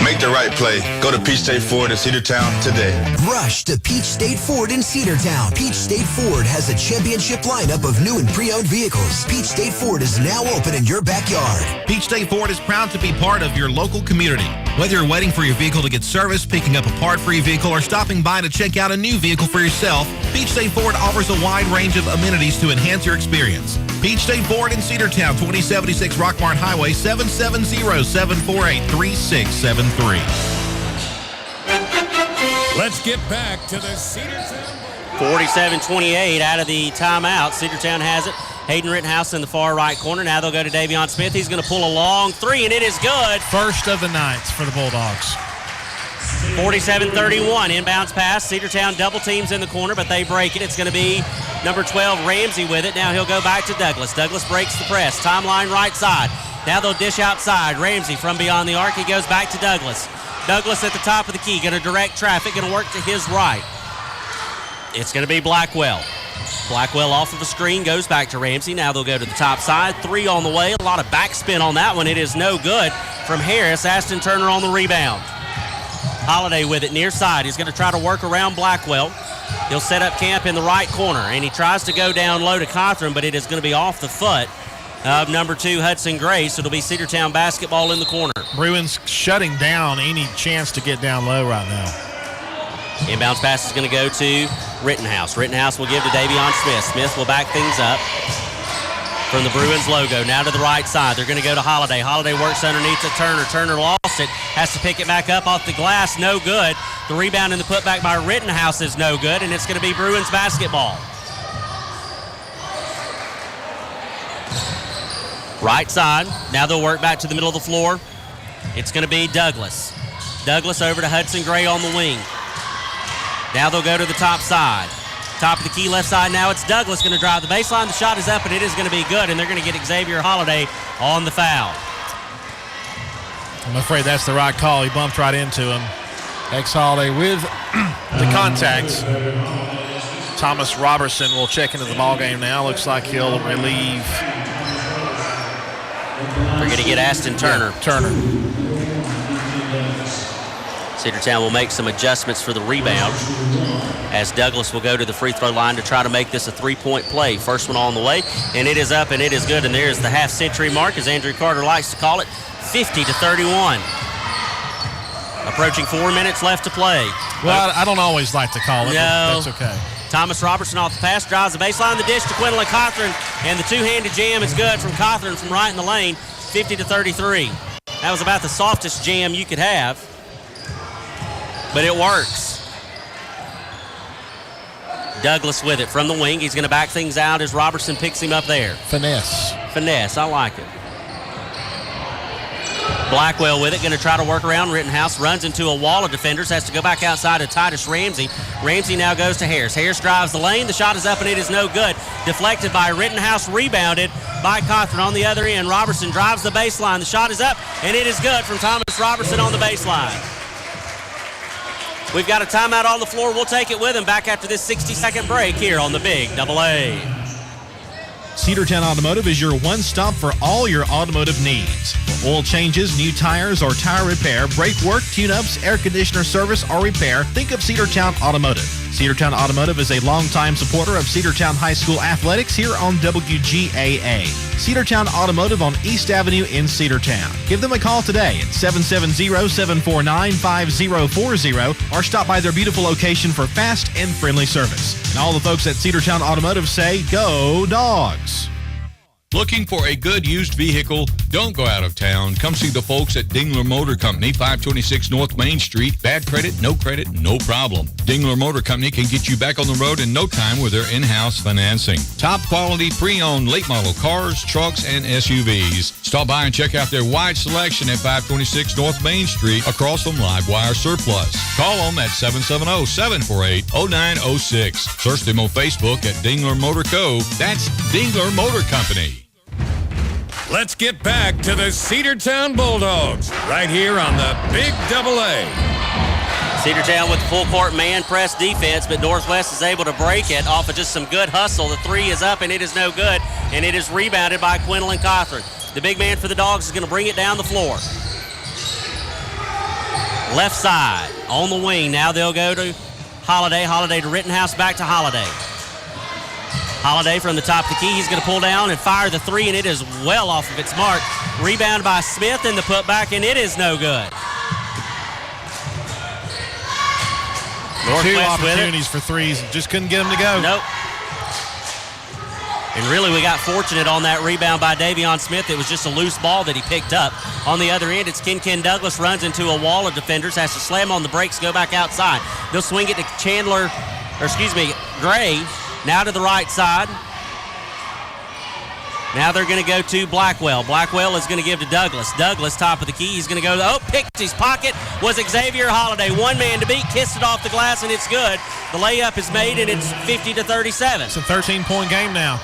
S6: Make the right play. Go to Peach State Ford in Cedartown today.
S7: Rush to Peach State Ford in Cedartown. Peach State Ford has a championship lineup of new and pre-owned vehicles. Peach State Ford is now open in your backyard.
S5: Peach State Ford is proud to be part of your local community. Whether you're waiting for your vehicle to get serviced, picking up a part for your vehicle, or stopping by to check out a new vehicle for yourself, Peach State Ford offers a wide range of amenities to enhance your experience. Peach State Ford in Cedartown, 2076 Rockmart Highway, 770-748-3673.
S2: Let's get back to the Cedartown.
S4: 47-28 out of the timeout. Cedartown has it. Hayden Rittenhouse in the far right corner. Now they'll go to Davion Smith. He's going to pull a long three, and it is good.
S3: First of the night for the Bulldogs.
S4: 47-31, inbounds pass. Cedartown double teams in the corner, but they break it. It's going to be number 12, Ramsey with it. Now he'll go back to Douglas. Douglas breaks the press. Timeline right side. Now they'll dish outside. Ramsey from beyond the arc. He goes back to Douglas. Douglas at the top of the key. Going to direct traffic. Going to work to his right. It's going to be Blackwell. Blackwell off of the screen, goes back to Ramsey. Now they'll go to the top side. Three on the way. A lot of backspin on that one. It is no good from Harris. Ashton Turner on the rebound. Holiday with it near side. He's going to try to work around Blackwell. He'll set up camp in the right corner, and he tries to go down low to Cothran, but it is going to be off the foot of number 2, Hudson Gray, so it'll be Cedartown basketball in the corner.
S3: Bruins shutting down any chance to get down low right now.
S4: Inbounds pass is going to go to Rittenhouse. Rittenhouse will give to Davion Smith. Smith will back things up from the Bruins logo. Now to the right side. They're going to go to Holiday. Holiday works underneath to Turner. Turner lost it. Has to pick it back up off the glass. No good. The rebound and the putback by Rittenhouse is no good, and it's going to be Bruins basketball. Right side. Now they'll work back to the middle of the floor. It's going to be Douglas. Douglas over to Hudson Gray on the wing. Now they'll go to the top side. Top of the key left side now. It's Douglas going to drive the baseline. The shot is up, and it is going to be good, and they're going to get Xavier Holiday on the foul.
S3: I'm afraid that's the right call. He bumped right into him. Holiday with the contact. Thomas Robertson will check into the ball game now. Looks like he'll relieve.
S4: We're going to get Aston Turner.
S3: Yeah, Turner.
S4: Cedartown will make some adjustments for the rebound as Douglas will go to the free throw line to try to make this a three-point play. First one on the way, and it is up and it is good. And there's the half-century mark, as Andrew Carter likes to call it, 50-31. Approaching 4 minutes left to play.
S3: Well, I don't always like to call it.
S4: No.
S3: That's okay.
S4: Thomas Robertson off the pass, drives the baseline, the dish to Quinlan Cothran, and the two-handed jam is good from Cothran from right in the lane, 50-33. That was about the softest jam you could have, but it works. Douglas with it from the wing. He's going to back things out as Robertson picks him up there.
S3: Finesse,
S4: I like it. Blackwell with it, going to try to work around. Rittenhouse runs into a wall of defenders, has to go back outside to Titus Ramsey. Ramsey now goes to Harris. Harris drives the lane. The shot is up and it is no good. Deflected by Rittenhouse, rebounded by Cothran on the other end. Robertson drives the baseline. The shot is up and it is good from Thomas Robertson on the baseline. We've got a timeout on the floor. We'll take it with him back after this 60-second break here on the Big AA.
S5: Cedartown Automotive is your one-stop for all your automotive needs. For oil changes, new tires, or tire repair, brake work, tune-ups, air conditioner service, or repair, think of Cedartown Automotive. Cedartown Automotive is a longtime supporter of Cedartown High School athletics here on WGAA. Cedartown Automotive on East Avenue in Cedartown. Give them a call today at 770-749-5040 or stop by their beautiful location for fast and friendly service. And all the folks at Cedartown Automotive say, go Dogs!
S8: Looking for a good used vehicle? Don't go out of town. Come see the folks at Dingler Motor Company, 526 North Main Street. Bad credit, no problem. Dingler Motor Company can get you back on the road in no time with their in-house financing. Top quality pre-owned late model cars, trucks, and SUVs. Stop by and check out their wide selection at 526 North Main Street across from Livewire Surplus. Call them at 770-748-0906. Search them on Facebook at Dingler Motor Co. That's Dingler Motor Company.
S2: Let's get back to the Cedartown Bulldogs right here on the Big AA.
S4: Cedartown with full court man press defense, but Northwest is able to break it off of just some good hustle. The three is up and it is no good, and it is rebounded by Quinlan Cothran. The big man for the Dogs is going to bring it down the floor. Left side on the wing. Now they'll go to Holiday. Holiday to Rittenhouse, back to Holiday. Holiday from the top of the key. He's going to pull down and fire the three, and it is well off of its mark. Rebound by Smith in the putback, and it is no good.
S3: Two opportunities for threes, just couldn't get them to go.
S4: Nope. And really, we got fortunate on that rebound by Davion Smith. It was just a loose ball that he picked up. On the other end, it's Ken Douglas, runs into a wall of defenders, has to slam on the brakes, go back outside. They'll swing it to Gray. Now to the right side. Now they're going to go to Blackwell. Blackwell is going to give to Douglas. Douglas, top of the key. He's going to go, picked his pocket was Xavier Holiday. One man to beat, kissed it off the glass, and it's good. The layup is made, and it's 50-37.
S3: It's a 13-point game now.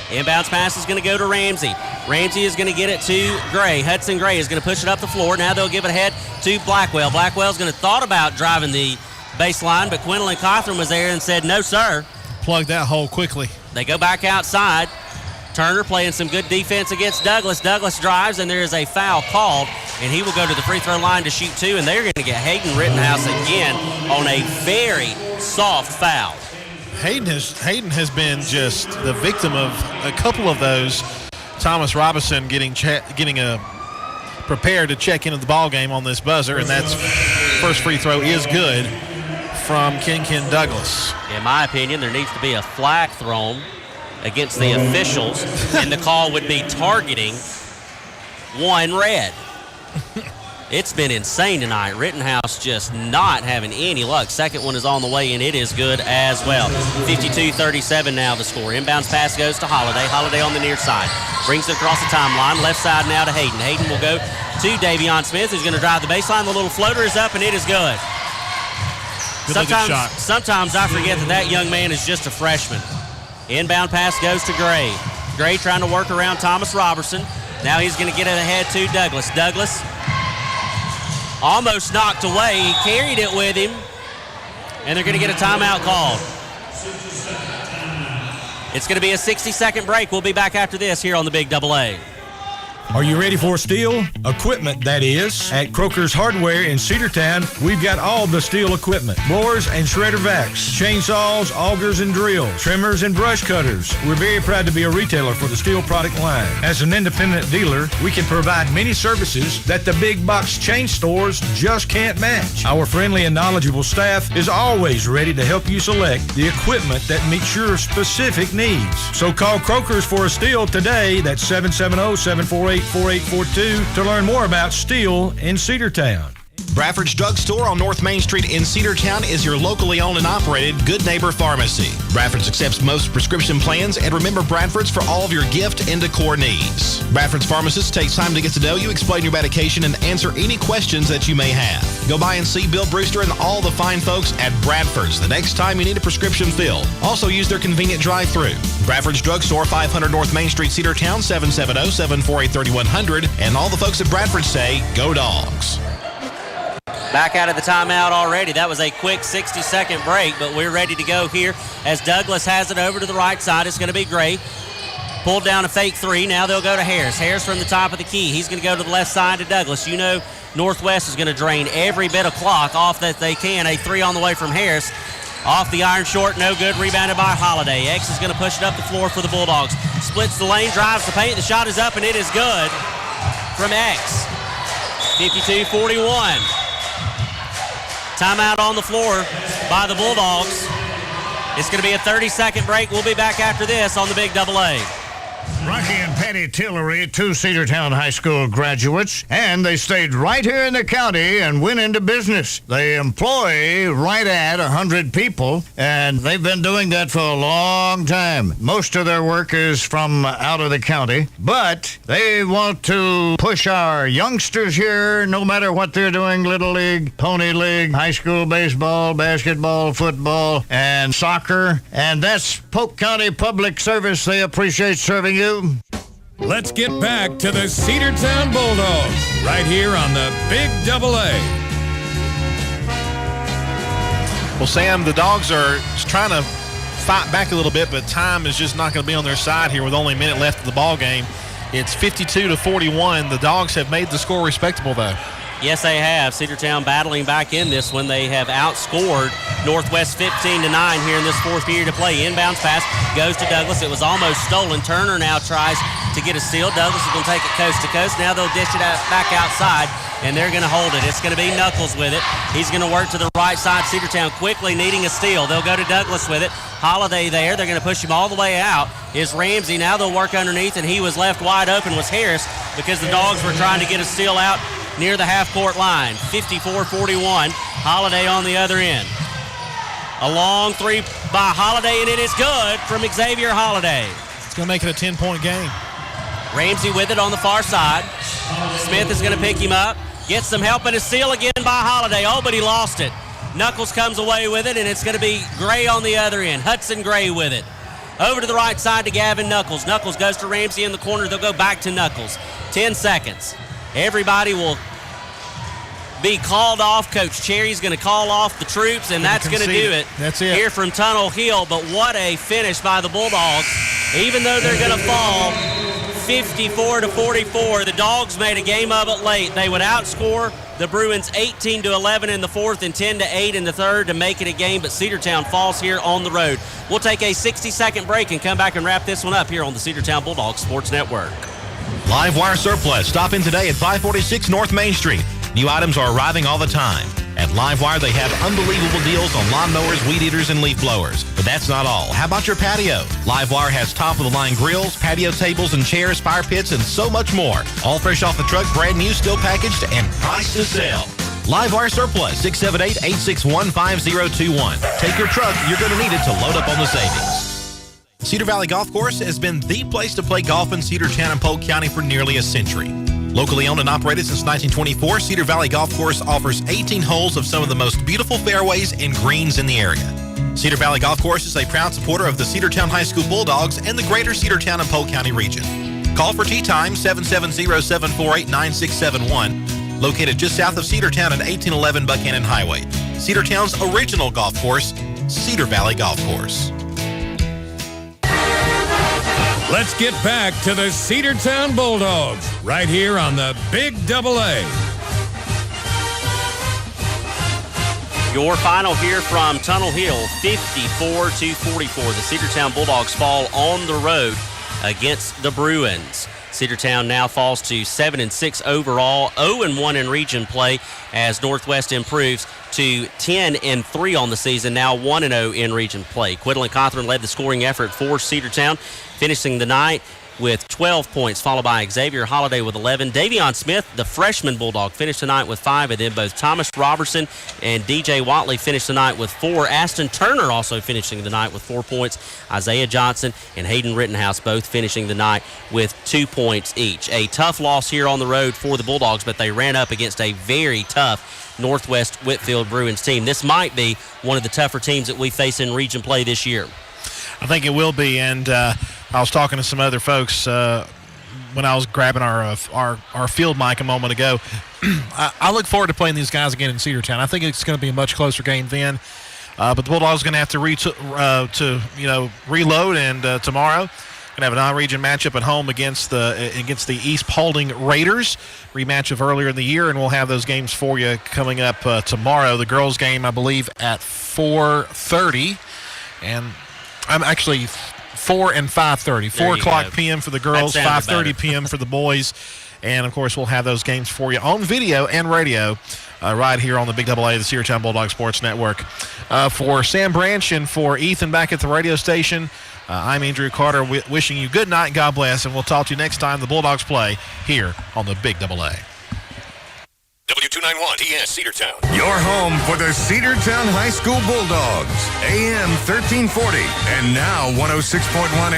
S4: Inbounds pass is going to go to Ramsey. Ramsey is going to get it to Gray. Hudson Gray is going to push it up the floor. Now they'll give it ahead to Blackwell. Blackwell's going to thought about driving the baseline, but Quinlan Cothran was there and said, no, sir.
S3: Plug that hole quickly.
S4: They go back outside. Turner playing some good defense against Douglas. Douglas drives, and there is a foul called, and he will go to the free throw line to shoot two, and they're going to get Hayden Rittenhouse again on a very soft foul.
S3: Hayden has been just the victim of a couple of those. Thomas Robinson getting prepared to check into the ball game on this buzzer, and that's first free throw is good from Ken Douglas.
S4: In my opinion, there needs to be a flag thrown against the officials, and the call would be targeting one red. It's been insane tonight. Rittenhouse just not having any luck. Second one is on the way, and it is good as well. 52-37 now the score. Inbounds pass goes to Holiday. Holiday on the near side. Brings it across the timeline. Left side now to Hayden. Hayden will go to Davion Smith, who's going to drive the baseline. The little floater is up, and it is good. Sometimes I forget that young man is just a freshman. Inbound pass goes to Gray. Gray trying to work around Thomas Robertson. Now he's going to get it ahead to Douglas. Douglas almost knocked away. He carried it with him, and they're going to get a timeout called. It's going to be a 60-second break. We'll be back after this here on the Big Double A.
S9: Are you ready for steel? Equipment, that is. At Croker's Hardware in Cedartown, we've got all the steel equipment. Blowers and shredder vacs, chainsaws, augers and drills, trimmers and brush cutters. We're very proud to be a retailer for the steel product line. As an independent dealer, we can provide many services that the big box chain stores just can't match. Our friendly and knowledgeable staff is always ready to help you select the equipment that meets your specific needs. So call Croker's for a steel today. That's 770-748-4842 to learn more about steel in Cedartown.
S5: Bradford's Drug Store on North Main Street in Cedartown is your locally owned and operated Good Neighbor Pharmacy. Bradford's accepts most prescription plans, and remember Bradford's for all of your gift and decor needs. Bradford's pharmacist takes time to get to know you, explain your medication, and answer any questions that you may have. Go by and see Bill Brewster and all the fine folks at Bradford's the next time you need a prescription filled. Also use their convenient drive-thru. Bradford's Drug Store, 500 North Main Street, Cedartown, 770-748-3100. And all the folks at Bradford say, go Dogs.
S4: Back out of the timeout already. That was a quick 60-second break, but we're ready to go here as Douglas has it over to the right side. It's going to be Gray. Pulled down a fake three. Now they'll go to Harris. Harris from the top of the key. He's going to go to the left side to Douglas. You know Northwest is going to drain every bit of clock off that they can. A three on the way from Harris. Off the iron short, no good. Rebounded by Holiday. X is going to push it up the floor for the Bulldogs. Splits the lane, drives the paint. The shot is up, and it is good from X. 52-41. Timeout on the floor by the Bulldogs. It's going to be a 30-second break. We'll be back after this on the Big Double A.
S1: Rocky and Patty Tillery, two Cedartown High School graduates, and they stayed right here in the county and went into business. They employ right at 100 people, and they've been doing that for a long time. Most of their work is from out of the county, but they want to push our youngsters here, no matter what they're doing, Little League, Pony League, high school baseball, basketball, football, and soccer, and that's Polk County Public Service. They appreciate serving you.
S2: Let's get back to the Cedartown Bulldogs right here on the Big Double A.
S3: Well, Sam, the Dogs are just trying to fight back a little bit, but time is just not going to be on their side here with only a minute left of the ball game. It's 52-41. The Dogs have made the score respectable, though.
S4: Yes, they have. Cedartown battling back in this one. They have outscored Northwest 15-9 here in this fourth period of play. Inbounds pass goes to Douglas. It was almost stolen. Turner now tries to get a steal. Douglas is going to take it coast to coast. Now they'll dish it out, back outside, and they're going to hold it. It's going to be Knuckles with it. He's going to work to the right side. Cedartown quickly needing a steal. They'll go to Douglas with it. Holiday there. They're going to push him all the way out. Is Ramsey. Now they'll work underneath, and he was left wide open was Harris because the Dogs were trying to get a steal out near the half-court line. 54-41. Holiday on the other end. A long three by Holiday, and it is good from Xavier Holiday.
S3: It's going to make it a 10-point game.
S4: Ramsey with it on the far side. Smith is going to pick him up. Gets some help and a steal again by Holiday. Oh, but he lost it. Knuckles comes away with it, and it's going to be Gray on the other end. Hudson Gray with it. Over to the right side to Gavin Knuckles. Knuckles goes to Ramsey in the corner. They'll go back to Knuckles. 10 seconds. Everybody will be called off. Coach Cherry's going to call off the troops, and that's going to do it.
S3: That's it.
S4: Here from Tunnel Hill, but what a finish by the Bulldogs. Even though they're going to fall 54-44, the Dogs made a game of it late. They would outscore the Bruins 18-11 in the fourth and 10-8 in the third to make it a game, but Cedartown falls here on the road. We'll take a 60-second break and come back and wrap this one up here on the Cedartown Bulldogs Sports Network.
S5: Live Wire Surplus. Stop in today at 546 North Main Street. New items are arriving all the time. At Livewire, they have unbelievable deals on lawnmowers, weed eaters, and leaf blowers. But that's not all. How about your patio? Livewire has top-of-the-line grills, patio tables and chairs, fire pits, and so much more. All fresh off the truck, brand new, still packaged, and priced to sell. Livewire Surplus, 678-861-5021. Take your truck. You're going to need it to load up on the savings. Cedar Valley Golf Course has been the place to play golf in Cedartown and Polk County for nearly a century. Locally owned and operated since 1924, Cedar Valley Golf Course offers 18 holes of some of the most beautiful fairways and greens in the area. Cedar Valley Golf Course is a proud supporter of the Cedartown High School Bulldogs and the greater Cedartown and Polk County region. Call for tee time, 770-748-9671. located just south of Cedartown at 1811 Buchanan Highway. Cedartown's original golf course, Cedar Valley Golf Course.
S2: Let's get back to the Cedartown Bulldogs right here on the Big AA.
S4: Your final here from Tunnel Hill, 54-44. The Cedartown Bulldogs fall on the road against the Bruins. Cedartown now falls to 7-6 overall, 0-1 in region play as Northwest improves to 10-3 on the season, now 1-0 in region play. Quidlin Cawthorn led the scoring effort for Cedartown, finishing the night with 12 points, followed by Xavier Holiday with 11. Davion Smith, the freshman Bulldog, finished the night with 5, and then both Thomas Robertson and DJ Watley finished the night with 4. Aston Turner also finishing the night with 4 points. Isaiah Johnson and Hayden Rittenhouse both finishing the night with 2 points each. A tough loss here on the road for the Bulldogs, but they ran up against a very tough Northwest Whitfield Bruins team. This might be one of the tougher teams that we face in region play this year.
S3: I think it will be, and I was talking to some other folks when I was grabbing our field mic a moment ago. I look forward to playing these guys again in Cedartown. I think it's going to be a much closer game then, but the Bulldogs are going to have to reload, and tomorrow going to have a non-region matchup at home against the East Paulding Raiders, rematch of earlier in the year, and we'll have those games for you coming up tomorrow. The girls' game, I believe, at 4:30, and I'm actually 4 and 5:30. 4 o'clock p.m. for the girls, 5:30 p.m. for the boys. And, of course, we'll have those games for you on video and radio right here on the Big AA, the Cedartown Bulldog Sports Network. For Sam Branch and for Ethan back at the radio station, I'm Andrew Carter wishing you good night and God bless, and we'll talk to you next time the Bulldogs play here on the Big AA.
S2: W291 TS Cedartown.
S8: Your home for the Cedartown High School Bulldogs. AM 1340 and now 106.1